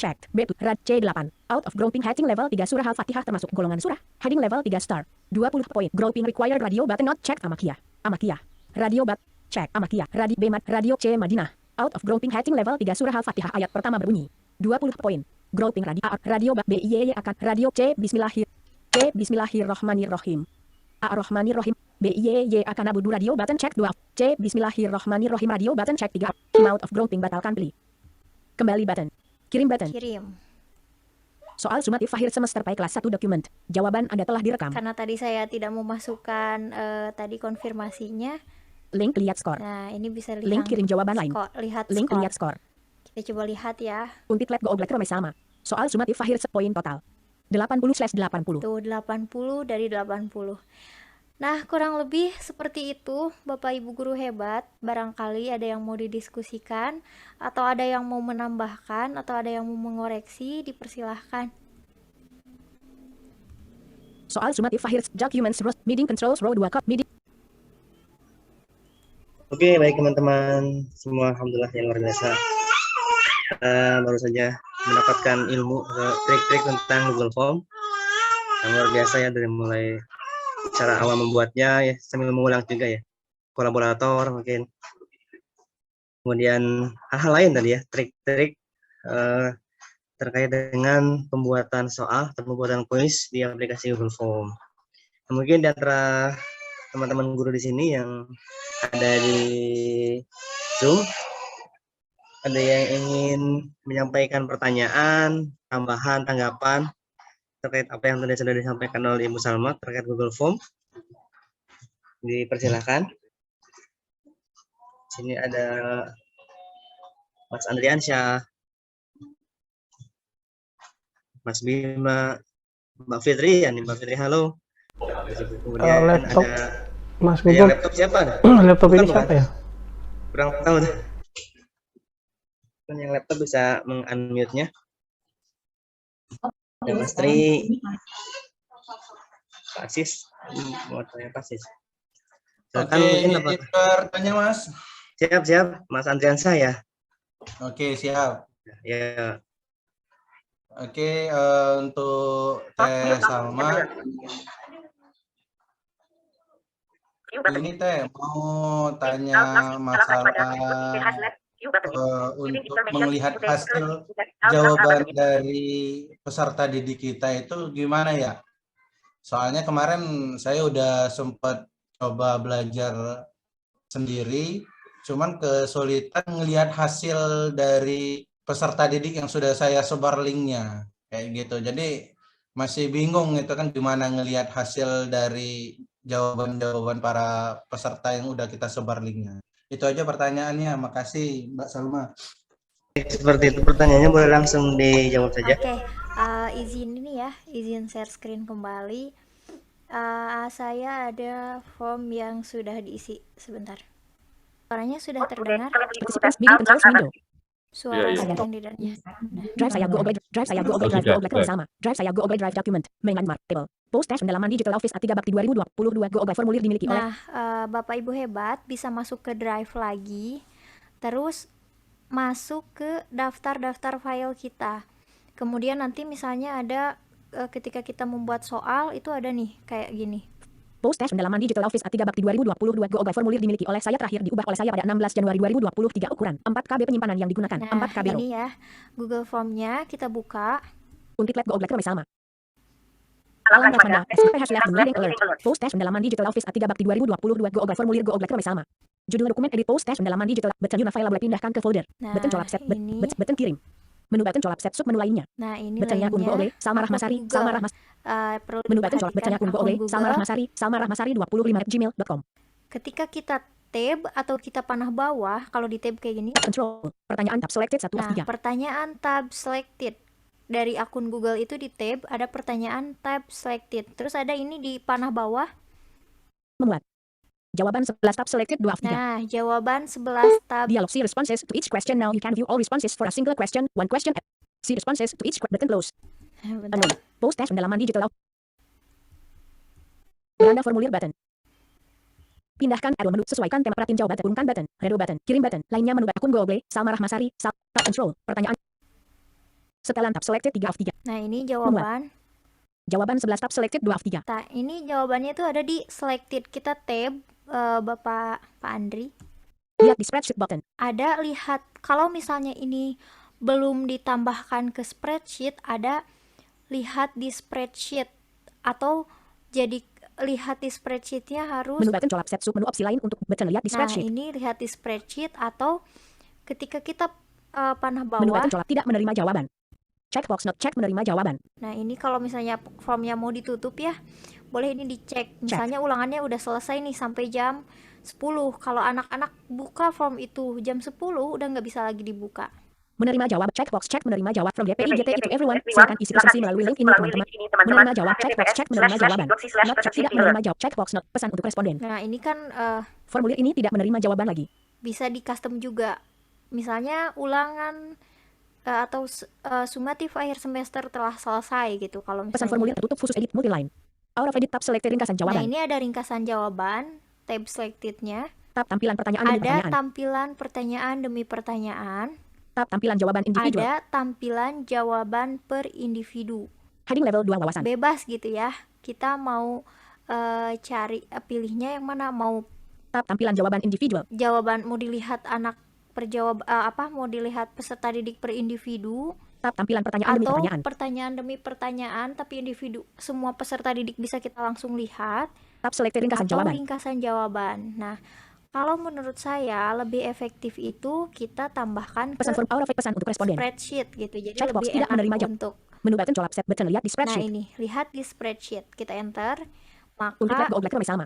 Checked. B7. Rad C8. Out of grouping heading level 3 surah Al-Fatihah termasuk golongan surah. Heading level 3 star. 20 poin. Grouping required radio button not checked Amakiyah. Amakiyah. Radio bat. Check. Amakiyah. Radio B mat. Radio C Madinah. Out of grouping heading level 3 surah Al-Fatihah ayat pertama berbunyi. 20 poin. Grouping radio bat BIY akan radio C Bismillahirrahmanirrahim. Ar-Rahmanirrahim. BIY akan abudu radio button check 2. C Bismillahirrahmanirrahim radio button check 3. Out of grouping batalkan beli. Kembali button. Kirim button. Kirim. Soal sumatif akhir semester PAI kelas 1 dokumen. Jawaban Anda telah direkam. Karena tadi saya tidak memasukkan tadi konfirmasinya. Link lihat skor. Nah, ini bisa lihat. Link kirim jawaban lain. Lihat Link skor. lihat skor. Kita coba lihat ya. Untit lab Google Classroom sama. Soal sumatif akhir poin total. 80/80. Tuh 80 dari 80. Nah, kurang lebih seperti itu, Bapak Ibu guru hebat. Barangkali ada yang mau didiskusikan, atau ada yang mau menambahkan, atau ada yang mau mengoreksi, dipersilahkan. Soal sumatif akhir documents row meeting controls row 2 cup meeting. Oke, baik teman-teman semua, alhamdulillah yang luar biasa. Baru saja mendapatkan ilmu trik-trik tentang Google Form yang luar biasa ya, dari mulai cara awal membuatnya ya, sambil mengulang juga ya, kolaborator mungkin, kemudian hal-hal lain tadi ya, trik-trik terkait dengan pembuatan soal atau pembuatan kuis di aplikasi Google Form. Nah, mungkin di antara teman-teman guru di sini yang ada di Zoom, ada yang ingin menyampaikan pertanyaan, tambahan, tanggapan terkait apa yang tadi sudah disampaikan oleh Ibu Salma terkait Google Form, dipersilahkan. Sini ada Mas Andriansyah, Mas Bima, Mbak Fitri, ya nih Mbak Fitri, halo. Kemudian Laptop, ada Mas ya, Google. laptop siapa? Laptop Bukan, ini siapa ya? Kurang tahu deh. Yang laptop bisa meng-unmute-nya. Ya, Mas Tri, Pak Sis, mau tanya Pak Sis. Silakan, mungkin apa? Bertanya Mas. Siap, Mas Andriansyah ya. Oke, siap. Ya, Oke, untuk Teh Salma, ini Teh mau tanya masalah untuk melihat hasil jawaban dari peserta didik kita itu gimana ya? Soalnya kemarin saya udah sempat coba belajar sendiri, cuman kesulitan ngelihat hasil dari peserta didik yang sudah saya sebar linknya kayak gitu. Jadi masih bingung itu kan gimana ngelihat hasil dari jawaban-jawaban para peserta yang udah kita sebar linknya. Itu aja pertanyaannya. Makasih Mbak Salma. seperti itu pertanyaannya, boleh langsung dijawab saja. Oke, izin ini ya, izin share screen kembali. Saya ada form yang sudah diisi. Sebentar. Suaranya sudah terdengar? Participants meeting controls window. Suara Iya. kandidatnya. Drive saya Google Drive sama. Drive saya Google Drive document. Mainan table. Post test pendalaman digital office A3 Bakti 2022 Google formulir dimiliki oleh. Nah, Bapak Ibu hebat bisa masuk ke Drive lagi, terus masuk ke daftar-daftar file kita. Kemudian nanti misalnya ada ketika kita membuat soal itu ada nih kayak gini. Post test pendalaman digital office A3 Bakti 2022 Google formulir dimiliki oleh saya, terakhir diubah oleh saya pada 16 Januari 2023. Ukuran 4 KB penyimpanan yang digunakan. Nah, 4 KB row. ini ya Google Formnya kita buka. Untit lab Google Classroom sama. Alam Ravanda, SPH Lab Leading Alert. Post test pendalaman digital office A3 Bakti 2022 Google formulir Google Classroom sama. Judul dokumen edit post test pendalaman digital. Button Unifile boleh pindahkan ke folder. Nah, Button colap set. ini. Button kirim. Menu button colap set sub menu lainnya. Nah, ini Bacanya akun Google, Salma Rahmasari, Salma Rahmas. Perlu Menu button colap bacanya akun Google, Google. Salma Rahmasari 25@gmail.com. Ketika kita tab atau kita panah bawah, kalau di tab kayak gini. Control. Pertanyaan tab selected 1 Nah, 3. pertanyaan tab selected. Dari akun Google itu di tab ada pertanyaan tab selected. Terus ada ini di panah bawah. Memuat. Jawaban 11 tab selected 2 of 3. Nah, jawaban 11 tab. Dialog see responses to each question now. You can view all responses for a single question. One question. See responses to each button close. Bentar. Unknown. Post test pendalaman digital. Beranda formulir button. Pindahkan arrow menu. Sesuaikan tema perhatiin jawab button. Turunkan button. Redo button. Kirim button. Lainnya menu akun Google. Salma Rahmasari. Tab control. Pertanyaan. Setelan tab selected 3 of 3. Nah, ini jawaban. Jawaban 11 tab selected 2 of 3. Nah, ini jawabannya itu ada di selected. Kita tab Bapak Pak Andri. Lihat di spreadsheet button. Ada lihat kalau misalnya ini belum ditambahkan ke spreadsheet, ada lihat di spreadsheet, atau jadi lihat di spreadsheetnya harus Menu button colap set sub menu opsi lain untuk button lihat di nah spreadsheet. ini lihat di spreadsheet, atau ketika kita panah Menu bawah. button colap tidak menerima jawaban. Checkbox not check menerima jawaban. Nah, ini kalau misalnya formnya mau ditutup ya, boleh ini dicek. Misalnya ulangannya udah selesai nih sampai jam 10. Kalau anak-anak buka form itu jam 10 udah nggak bisa lagi dibuka. Menerima jawab. Checkbox check menerima jawab from GPI GTI to everyone. Silakan isi presentasi melalui link ini teman-teman. Menerima jawab. Checkbox check menerima jawaban. Not check tidak menerima jawab. Checkbox not pesan untuk responden. Nah, ini kan Formulir ini tidak menerima jawaban lagi. bisa di custom juga. Misalnya ulangan atau sumatif akhir semester telah selesai gitu. Kalau Pesan misalnya. formulir tertutup khusus edit multiline. Out of edit tab selected ringkasan Nah, jawaban. ini ada ringkasan jawaban, tab selected-nya. Tab tampilan pertanyaan demi Ada pertanyaan. tampilan pertanyaan demi pertanyaan. Tab tampilan jawaban individual. Ada tampilan jawaban per individu. Heading level 2 wawasan. Bebas gitu ya. Kita mau cari pilihnya yang mana, mau Tab tampilan jawaban individual. jawaban mau dilihat anak mau dilihat peserta didik per individu, Tab tampilan pertanyaan demi atau pertanyaan. pertanyaan demi pertanyaan tapi individu semua peserta didik bisa kita langsung lihat, Tab selected ringkasan atau jawaban. ringkasan jawaban. Nah, kalau menurut saya lebih efektif itu kita tambahkan ke Pesan form out of pesan untuk responden. spreadsheet gitu. Jadi Checkbox lebih tidak enak menerima jawab. untuk Menu button colap set button lihat di nah spreadsheet. ini lihat di spreadsheet, kita enter, Untuk lihat maka Google Black sama.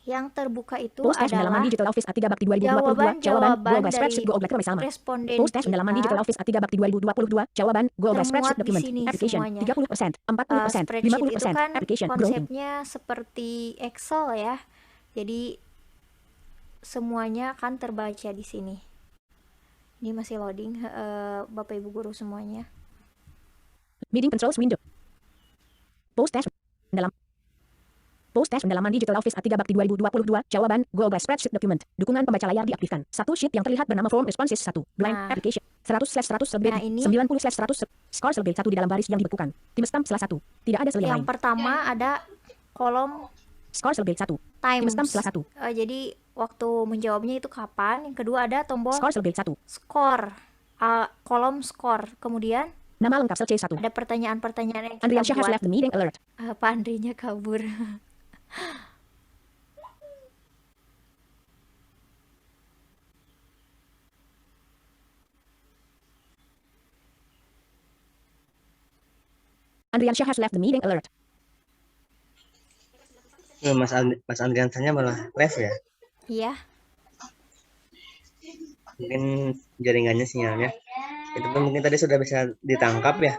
yang terbuka itu Post test pendalaman adalah digital office A3 Bakti 2022. jawaban Jawaban Google dari spreadsheet Google Black sama. responden Post test pendalaman digital kita. office A3 Bakti 2022. Jawaban Google Termuat spreadsheet di document. sini Application semuanya. 30%, 40%, Spreadsheet itu 50%. kan Application growing. konsepnya seperti Excel ya. Jadi semuanya akan terbaca di sini. Ini masih loading, Bapak Ibu guru semuanya. Meeting controls window. Post test pendalaman digital office A3 Bakti 2022. Jawaban Google spreadsheet document. Dukungan pembaca layar diaktifkan. Satu sheet yang terlihat bernama form responses 1. Blank Nah. application. 100/100 lebih Nah, ini 90/100 skor lebih 1 di dalam baris yang dibekukan. Tim stamp salah 1. Tidak ada sel yang yang lain. pertama ada kolom Skor lebih 1. Tim times. stamp salah 1. Jadi waktu menjawabnya itu kapan. Yang kedua ada tombol Skor lebih 1. skor, kolom skor. Kemudian Nama lengkap sel C1. ada pertanyaan-pertanyaan yang Andrian kita Syah has buat. left the meeting alert. Pak Andrinya kabur. Andrian Syah has left the meeting alert. Mas Andriansanya malah ref ya. Iya. Mungkin jaringannya sinyalnya. Itu pun mungkin tadi sudah bisa ditangkap ya.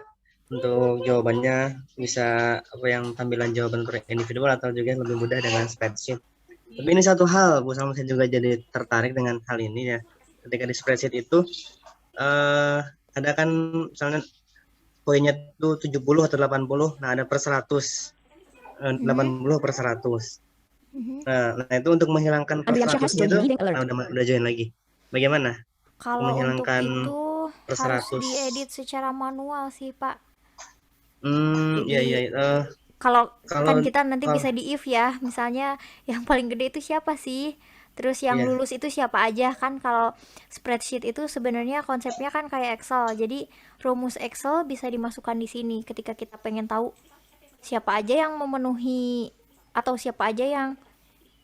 Untuk jawabannya bisa apa yang tampilan jawaban per individual atau juga lebih mudah dengan spreadsheet. Tapi ini satu hal, Bu Salma, saya juga jadi tertarik dengan hal ini ya. Ketika di spreadsheet itu ada kan misalnya poinnya tuh 70 atau 80, nah ada per 100. 80 per 100. Nah, itu untuk menghilangkan per Andrian Syah 100 has joined the itu meeting alert. udah join lagi. Bagaimana? Kalau untuk Menghilangkan itu per harus 100. diedit secara manual sih, Pak. Iya. Kalau Kalau- kan kita nanti kalau- bisa di if ya, misalnya yang paling gede itu siapa sih? Terus yang Iya. lulus itu siapa aja kan? Kalau spreadsheet itu sebenarnya konsepnya kan kayak Excel. Jadi rumus Excel bisa dimasukkan di sini ketika kita pengen tahu siapa aja yang memenuhi atau siapa aja yang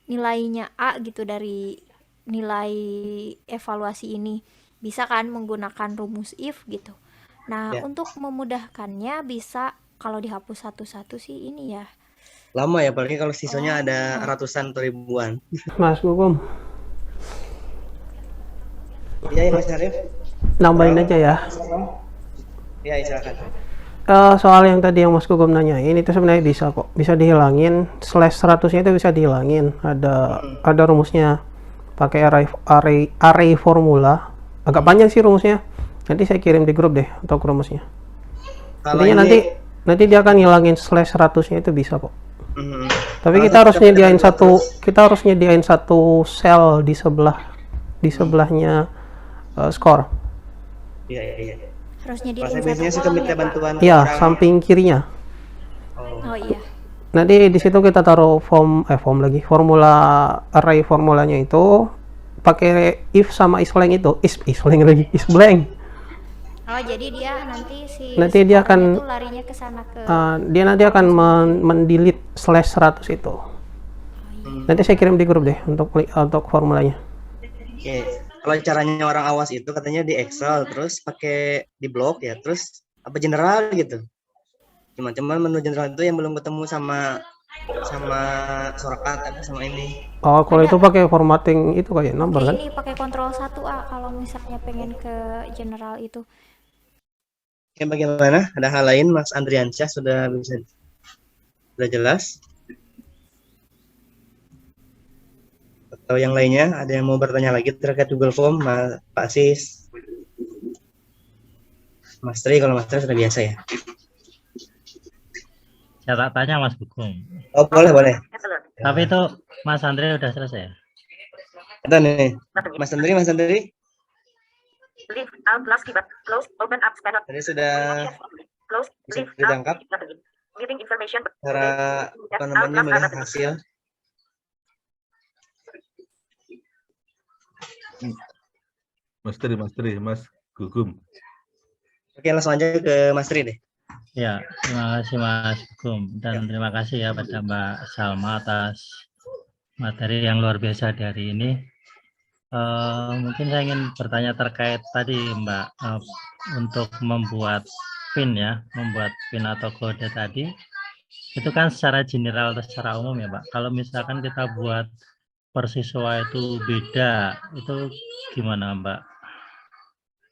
nilainya A gitu dari nilai evaluasi ini. Bisa kan menggunakan rumus if gitu. Nah, Ya. untuk memudahkannya bisa kalau dihapus satu-satu sih ini ya. Lama ya, apalagi kalau sisanya ada ratusan atau ribuan. Mas Gukum, Iya, ya, Mas Arif. nambahin aja ya. Iya, silakan. soal yang tadi yang Mas Gugum nanyain itu sebenarnya bisa kok, bisa dihilangin. Slash 100-nya itu bisa dihilangin. Ada rumusnya. Pakai array formula. Agak panjang sih rumusnya. Nanti saya kirim di grup deh untuk rumusnya. Kalau Intinya ini nanti dia akan ngilangin slash 100-nya itu bisa kok. Tapi kalau kita harus kita nyediain pakai kita harus nyediain satu sel di sebelahnya skor. iya. Harus nyediain Kalau saya satu biasanya suka kolom minta ya, Pak? bantuan Iya, orang. samping kirinya. Oh iya. Nanti di situ kita taruh formula array formulanya itu pakai if sama islang itu, is blank. Oh, jadi dia nanti Nanti dia skornya akan tuh larinya ke sana ke dia nanti akan mendelete slash 100 itu. Nanti saya kirim di grup deh untuk formulanya. Oke. Kalau caranya orang awas itu katanya di Excel, terus pakai di blok ya, terus apa general gitu. Cuman menu general itu yang belum ketemu sama shortcut atau sama ini. Oh, kalau itu pakai formatting itu kayak number kan? ini pakai kontrol 1A kalau misalnya pengen ke general itu. Oke, bagaimana? Ada hal lain, Mas Andriansyah sudah jelas? Atau yang lainnya, ada yang mau bertanya lagi terkait Google Form, Pak Sis? Mas Tri, kalau Mas Tri sudah biasa ya? Saya tak tanya Mas Gugum. Oh, boleh. Tapi itu Mas Andre udah selesai ya? Ada nih, Mas Andri. Leave Alt plus keyboard. Close. Open up panel. Tadi sudah Close. bisa Leave ditangkap Giving information. cara apa namanya melihat hasil. Mas Gugum. Oke, langsung aja ke Mas Tri deh. Ya, terima kasih Mas Gugum dan terima kasih ya pada Mbak Salma atas materi yang luar biasa di hari ini. Mungkin saya ingin bertanya terkait tadi Mbak, untuk membuat pin atau kode tadi, itu kan secara general atau secara umum ya Pak. Kalau misalkan kita buat per siswa itu beda, itu gimana Mbak?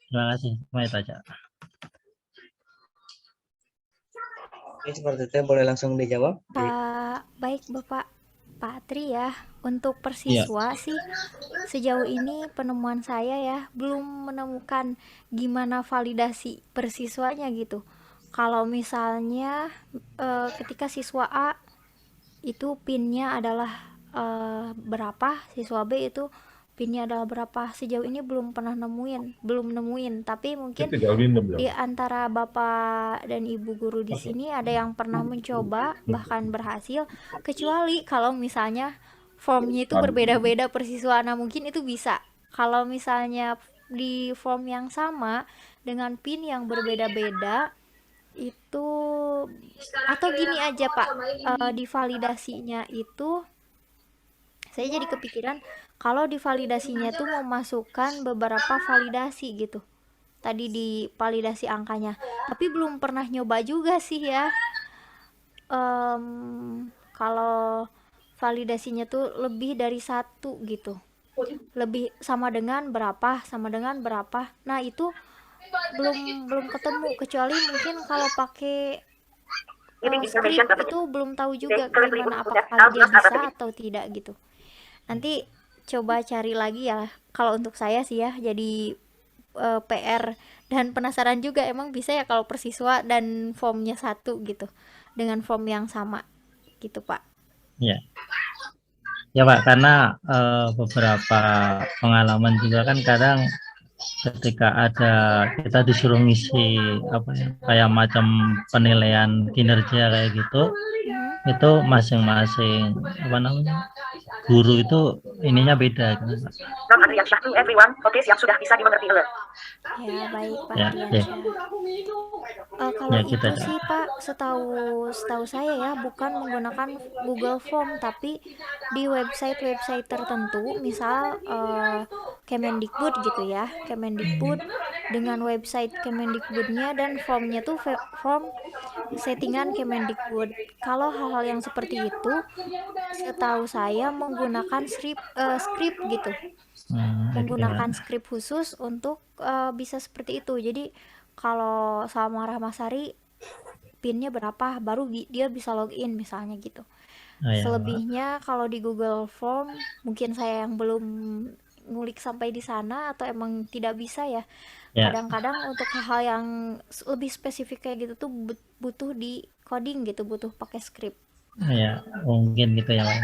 Terima kasih, cuma itu aja. Oke, seperti itu boleh langsung dijawab. Baik Bapak Pak Tri ya, untuk persiswa sih sejauh ini penemuan saya ya belum menemukan gimana validasi persiswanya gitu. Kalau misalnya ketika siswa A itu pinnya adalah berapa, siswa B itu pinnya adalah berapa, sejauh ini belum nemuin, tapi mungkin di antara Bapak dan Ibu guru di sini ada yang pernah mencoba bahkan berhasil, kecuali kalau misalnya formnya itu berbeda-beda per siswa. Nah mungkin itu bisa kalau misalnya di form yang sama dengan pin yang berbeda-beda itu, atau gini aja Pak, di validasinya itu saya jadi kepikiran kalau di validasinya tuh memasukkan beberapa validasi gitu tadi di validasi angkanya, tapi belum pernah nyoba juga sih ya. Kalau validasinya tuh lebih dari satu gitu, lebih sama dengan berapa, nah itu belum ketemu, kecuali mungkin kalau pakai script itu belum tahu juga gimana, apakah dia bisa atau tidak gitu. Nanti coba cari lagi ya, kalau untuk saya sih ya jadi PR dan penasaran juga emang bisa ya kalau persiswa dan formnya satu gitu dengan form yang sama gitu Pak. Ya Pak, karena beberapa pengalaman juga kan kadang ketika kita disuruh ngisi kayak macam penilaian kinerja kayak gitu, itu masing-masing guru itu ininya beda gitu. From Andriansyah to everyone, oke yang sudah bisa dimengerti alert. Ya baik Pak Ya, Andriansyah. Kalau Ya, itu kita sih Pak, setahu saya ya bukan menggunakan Google Form, tapi di website tertentu, misal Kemendikbud gitu ya, Kemendikbud dengan website Kemendikbudnya dan formnya tuh form settingan Kemendikbud. Kalau hal-hal yang seperti itu setahu saya menggunakan script gitu, menggunakan script khusus untuk bisa seperti itu. Jadi kalau sama Rahmasari PIN-nya berapa, baru dia bisa login misalnya gitu. Oh, ya, Pak. Selebihnya kalau di Google Form mungkin saya yang belum ngulik sampai di sana atau emang tidak bisa ya. Ya, Kadang-kadang untuk hal-hal yang lebih spesifik kayak gitu tuh butuh di coding gitu, butuh pakai script. ya, mungkin gitu ya, Pak.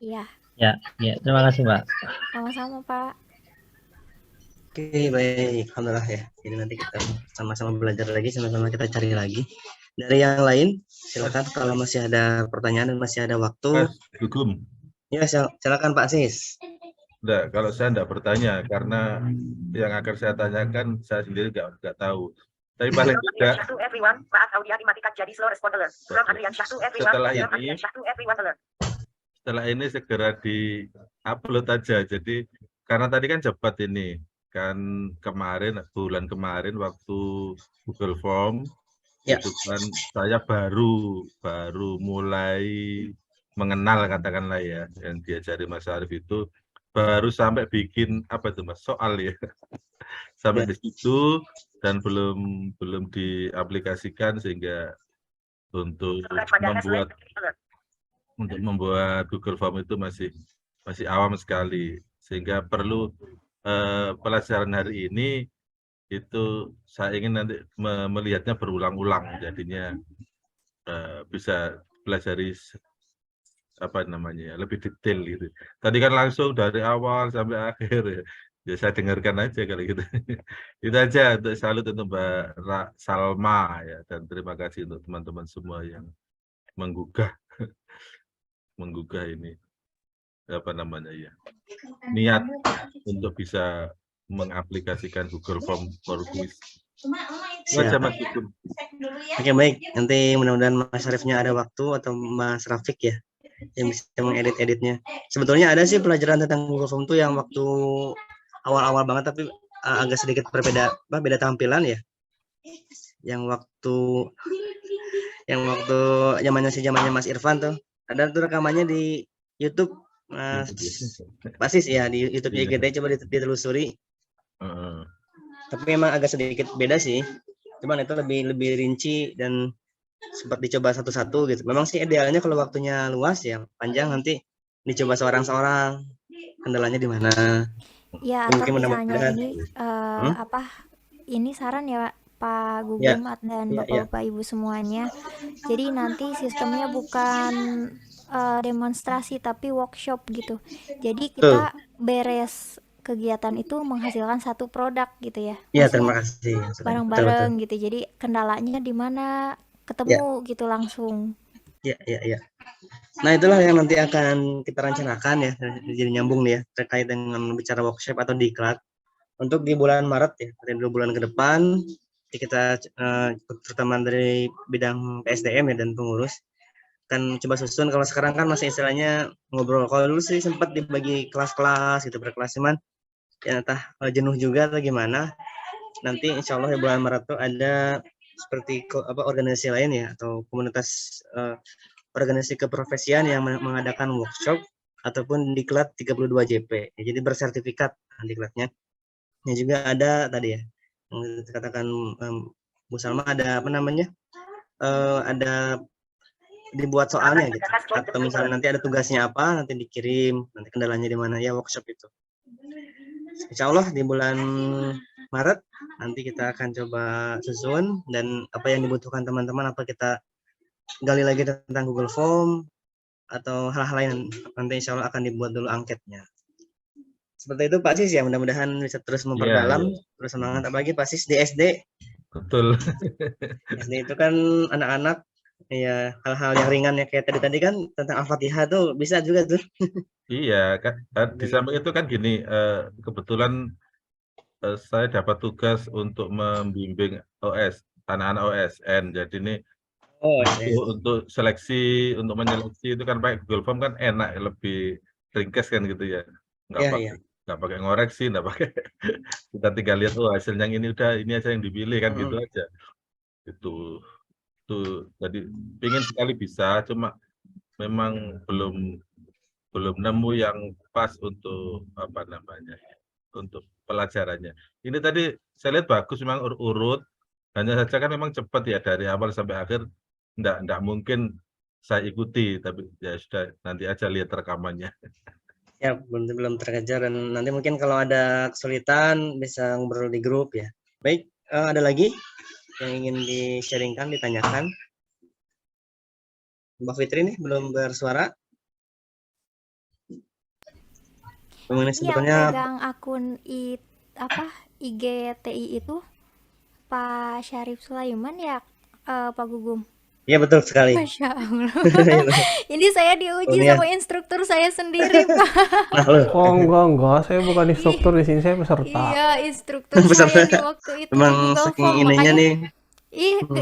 Iya, Ya, ya, terima kasih, Pak. sama-sama Pak. Oke, baik. Alhamdulillah ya. Jadi nanti kita sama-sama belajar lagi, sama-sama kita cari lagi. Dari yang lain, silakan kalau masih ada pertanyaan dan masih ada waktu. Mas Gugum, Ya, silakan Pak Sis. enggak, kalau saya enggak bertanya karena yang akan saya tanyakan saya sendiri enggak tahu. Tapi paling From tidak Adrian Syah to everyone, maaf audio dimatikan jadi slow respond alert. From Adrian Syah to everyone, Setelah from ini- Adrian Syah to everyone alert. setelah ini segera di-upload aja. Jadi karena tadi kan cepat ini kan bulan kemarin waktu Google Form Ya. itu kan saya baru mulai mengenal katakanlah ya yang diajari Mas Arief itu baru sampai bikin apa itu Mas soal ya sampai Ya. di situ dan belum diaplikasikan sehingga untuk membuat Google Form itu masih awam sekali sehingga perlu pelajaran hari ini itu saya ingin nanti melihatnya berulang-ulang jadinya bisa pelajari apa namanya ya, lebih detail gitu. Tadi kan langsung dari awal sampai akhir ya. Ya saya dengarkan aja kalau gitu. Itu aja untuk salut untuk Mbak Salma ya dan terima kasih untuk teman-teman semua yang menggugah ini apa namanya ya niat untuk bisa mengaplikasikan Google Form for Quiz. Itu aja Mas Gugum. Oke, baik. Nanti mudah-mudahan Mas Arifnya ada waktu atau Mas Rafiq ya yang bisa mengedit-editnya. Sebetulnya ada sih pelajaran tentang Google Form tuh yang waktu awal-awal banget tapi agak sedikit beda tampilan ya. Yang waktu zamannya Mas Irfan tuh ada tuh rekamannya di YouTube. Pasis ya di YouTube IGD coba ditelusuri. Tapi memang agak sedikit beda sih. Cuman itu lebih rinci dan sempat dicoba satu-satu gitu. Memang sih idealnya kalau waktunya luas ya panjang nanti dicoba seorang-seorang. Kendalanya di mana? Ya, atau Mungkin misalnya mudah-mudahan. ini ini saran ya Pak Gugum dan ya. Bapak-Bapak Ibu semuanya. Jadi nanti sistemnya bukan demonstrasi tapi workshop gitu. Jadi kita beres kegiatan itu menghasilkan satu produk gitu ya. Iya, terima kasih. Bareng-bareng gitu. Jadi kendalanya di mana ketemu gitu langsung. Iya. Nah, itulah yang nanti akan kita rencanakan ya. Jadi nyambung nih ya terkait dengan bicara workshop atau diklat. Untuk di bulan Maret ya, dari 2 bulan ke depan kita terutama dari bidang PSDM ya dan pengurus kan coba susun. Kalau sekarang kan masih istilahnya ngobrol. Kalau dulu sih sempat dibagi kelas-kelas gitu berkelas, cuman ya entah jenuh juga atau gimana. Nanti insya Allah ya bulan Maret tuh ada seperti organisasi lain ya atau komunitas organisasi keprofesian yang mengadakan workshop ataupun diklat 32 JP. Ya, jadi bersertifikat diklatnya. Yang juga ada tadi ya yang dikatakan Bu Salma ada apa namanya? Ada dibuat soalnya gitu atau misalnya nanti ada tugasnya apa nanti dikirim nanti kendalanya di mana ya workshop itu insya Allah di bulan Maret nanti kita akan coba susun dan apa yang dibutuhkan teman-teman apa kita gali lagi tentang Google Form atau hal-hal lain nanti insya Allah akan dibuat dulu angketnya seperti itu Pak Sis ya mudah-mudahan bisa terus memperdalam terus semangat apalagi Pak Sis di SD betul SD itu kan anak-anak ya hal-hal yang ringan ya kayak tadi kan tentang Al-Fatihah tuh bisa juga tuh. Iya kan di samping itu kan gini kebetulan saya dapat tugas untuk membimbing anak-anak OSN jadi ini untuk seleksi untuk menyeleksi itu kan pakai Google Form kan enak lebih ringkas kan gitu ya nggak pakai ngoreksi nggak pakai kita tinggal lihat hasil yang ini udah ini aja yang dipilih kan gitu aja itu jadi pingin sekali bisa cuma memang belum nemu yang pas untuk apa namanya untuk pelajarannya ini tadi saya lihat bagus memang urut Hanya saja kan memang cepat ya dari awal sampai akhir, enggak mungkin saya ikuti, tapi ya sudah nanti aja lihat rekamannya. Ya, belum terkejar, dan nanti mungkin kalau ada kesulitan bisa ngobrol di grup ya. Baik, ada lagi yang ingin di-sharingkan, ditanyakan? Mbak Fitri nih belum bersuara. Ini Yang sebetulnya pegang akun IGTI itu Pak Syarif Sulaiman ya, Pak Gugum? ya betul sekali. Masya Allah. Ini saya diuji Ilmiah. sama instruktur saya sendiri, Pak. Nah, loh, Oh enggak, saya bukan instruktur di sini, saya peserta. Iya, instruktur Peserta. saya di waktu itu di Memang Google saking Form, ininya makanya nih.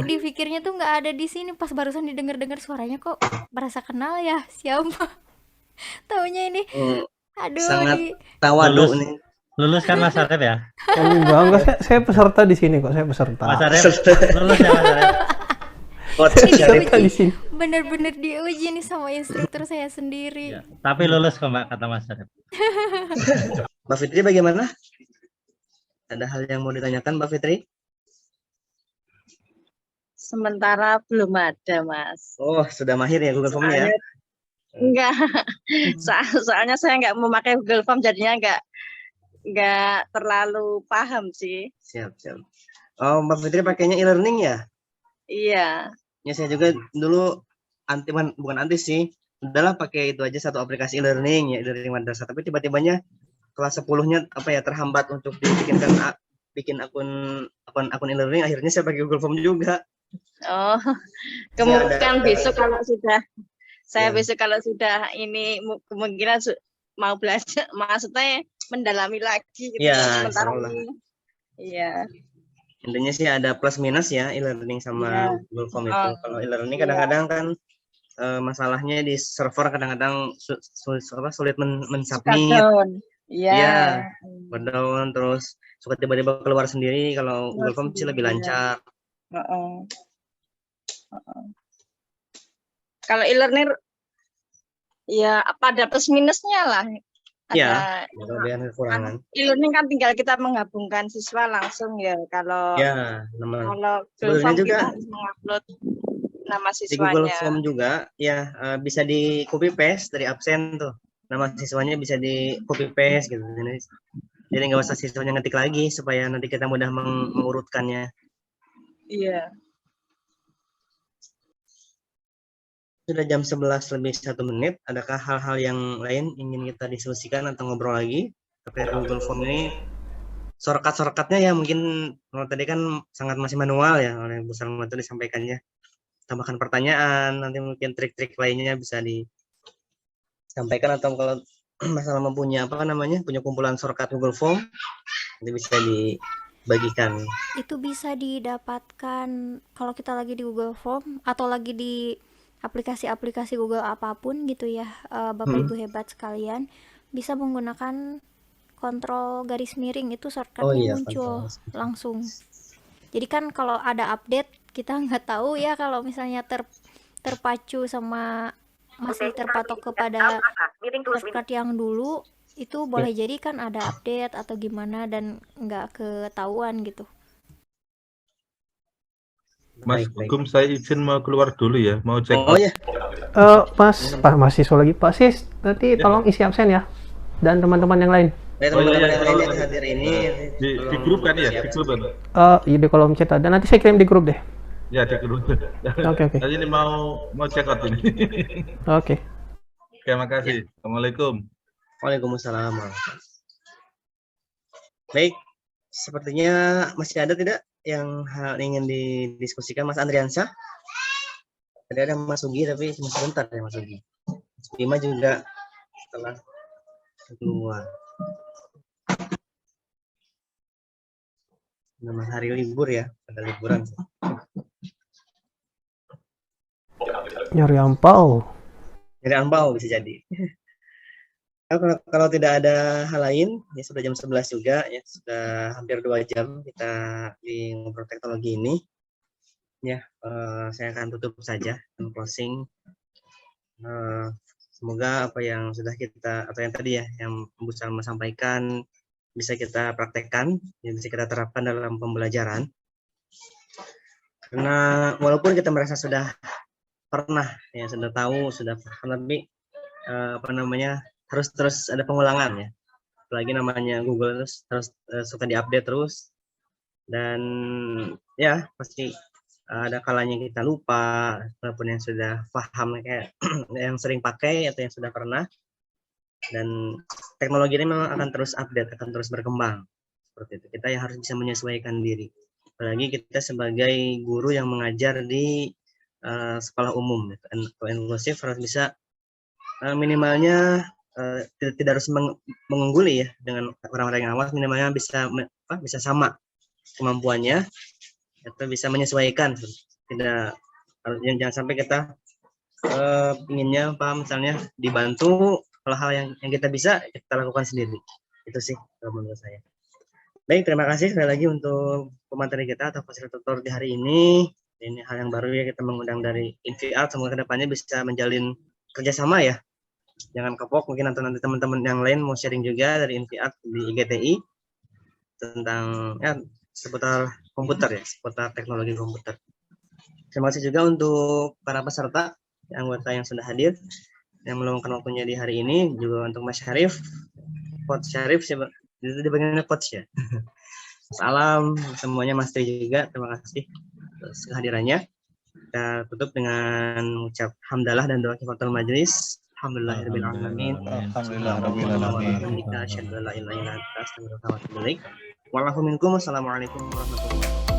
dipikirnya tuh nggak ada di sini, pas barusan didengar-dengar suaranya kok berasa kenal ya, siapa? Taunya ini, aduh, Sangat di tawadu Lulus. nih. Lulus kan Mas Arif ya? Oh, enggak, saya peserta di sini kok, saya peserta. Mas Arif lulus ya Mas Arif? Coach Syarif. Peserta di sini. bener-bener diuji nih sama instruktur saya sendiri. Ya, tapi lulus kok Mbak, kata Mas Arif. Mbak Fitri bagaimana? Ada hal yang mau ditanyakan Mbak Fitri? Sementara belum ada, Mas. Oh, sudah mahir ya Google Form ya? Enggak, soalnya saya nggak memakai Google Form, jadinya nggak terlalu paham sih. Siap. Oh, Mbak Fitri pakainya e-learning ya? Iya. Ya, saya juga dulu bukan anti sih. Udahlah pakai itu aja, satu aplikasi e-learning ya, e-learning madrasah. Tapi tiba-tibanya kelas 10-nya terhambat untuk bikin akun e-learning, akhirnya saya pakai Google Form juga. Oh, kemungkinan besok kalau sudah besok kalau sudah ini kemungkinan mau belajar, maksudnya mendalami lagi gitu. Iya, Sementara insyaallah. ini. Iya. Intinya sih ada plus minus ya e-learning sama Google Form itu. Kalau e-learning kadang-kadang kan masalahnya di server kadang-kadang sulit mensubmit. Iya. Down terus suka tiba-tiba keluar sendiri. Kalau Google Form sih lebih lancar. Kalau e-learning ya pada plus minusnya lah. Iya, kelebihan kekurangan. E-learning kan tinggal kita menggabungkan siswa langsung ya. Kalau Google Form juga kita harus mengupload nama di siswanya. Google Form juga ya bisa di copy paste dari absen tuh. Nama siswanya bisa di copy paste gitu. Jadi nggak usah siswanya ngetik lagi supaya nanti kita mudah mengurutkannya. Iya. Sudah jam 11 lebih 1 menit. Adakah hal-hal yang lain ingin kita diskusikan atau ngobrol lagi terkait Google Form ini? Shortcut-shortcutnya ya mungkin kalau tadi kan sangat masih manual ya oleh Bu Salma tadi disampaikannya. Tambahkan pertanyaan, nanti mungkin trik-trik lainnya bisa disampaikan, atau kalau masalah punya punya kumpulan shortcut Google Form, nanti bisa dibagikan. Itu bisa didapatkan kalau kita lagi di Google Form atau lagi di aplikasi-aplikasi Google apapun gitu ya, Bapak Ibu hebat sekalian, bisa menggunakan kontrol garis miring, itu shortcutnya muncul langsung. Jadi kan kalau ada update kita nggak tahu ya, kalau misalnya terpacu sama masih terpatok kepada shortcut yang dulu, itu boleh jadi kan ada update atau gimana dan nggak ketahuan gitu. Mas Gugum, saya izin mau keluar dulu ya, mau cek. Oh ya. Pak mahasiswa lagi, Pak Sis, nanti tolong isi absen ya, dan teman-teman yang lain. Teman-teman yang lain yang hadir ini di grup kan ya, di grup kan? Iya, di kolom chat ada, nanti saya kirim di grup deh. Ya, di grup. Oke. Tadi ini mau check out ini. Oke. Terima kasih. Assalamualaikum. Waalaikumsalam. Baik, sepertinya masih ada tidak yang ingin didiskusikan, Mas Andriansyah? Tadi ada Mas Ugi tapi cuma sebentar ya Mas Ugi. Mas Bima juga setelah keluar. Nama hari libur ya, ada liburan. Nyari ampau. Nyari ampau bisa jadi. Kalau tidak ada hal lain, ya sudah jam 11 juga, ya sudah hampir 2 jam kita di ngobrol teknologi ini. Ya, saya akan tutup saja dan closing. Semoga apa yang sudah kita, atau yang tadi ya, yang Bu Salma sampaikan bisa kita praktekkan, bisa kita terapkan dalam pembelajaran. Karena walaupun kita merasa sudah pernah, ya sudah tahu, sudah paham, tapi harus terus ada pengulangan ya. Apalagi namanya Google terus suka diupdate terus, dan ya pasti ada kalanya kita lupa, walaupun yang sudah paham kayak yang sering pakai atau yang sudah pernah. Dan teknologi ini memang akan terus update, akan terus berkembang. Seperti itu. Kita yang harus bisa menyesuaikan diri. Apalagi kita sebagai guru yang mengajar di sekolah umum atau inklusif harus bisa minimalnya tidak harus mengungguli ya dengan orang-orang yang awal, minimalnya bisa sama kemampuannya atau bisa menyesuaikan. Tidak, jangan sampai kita inginnya misalnya dibantu hal-hal yang kita bisa kita lakukan sendiri. Itu sih kalau menurut saya. Baik, terima kasih sekali lagi untuk pemateri kita atau fasilitator di hari ini. Ini hal yang baru ya, kita mengundang dari INVIAT. Semoga kedepannya bisa menjalin kerjasama ya. Jangan kapok, mungkin nanti teman-teman yang lain mau sharing juga dari INVIAT di IGTI tentang ya seputar komputer ya, seputar teknologi komputer. Terima kasih juga untuk para peserta, anggota yang sudah hadir, yang meluangkan waktunya di hari ini, juga untuk Mas Syarif, Coach Syarif, itu dipanggilnya Coach ya. Salam semuanya, Mas Tri juga, terima kasih atas kehadirannya. Kita tutup dengan mengucap hamdalah dan doa kifaratul majelis. Alhamdulillahirabbil alamin. Alhamdulillahirabbil alamin. Wassalamualaikum warahmatullahi wabarakatuh.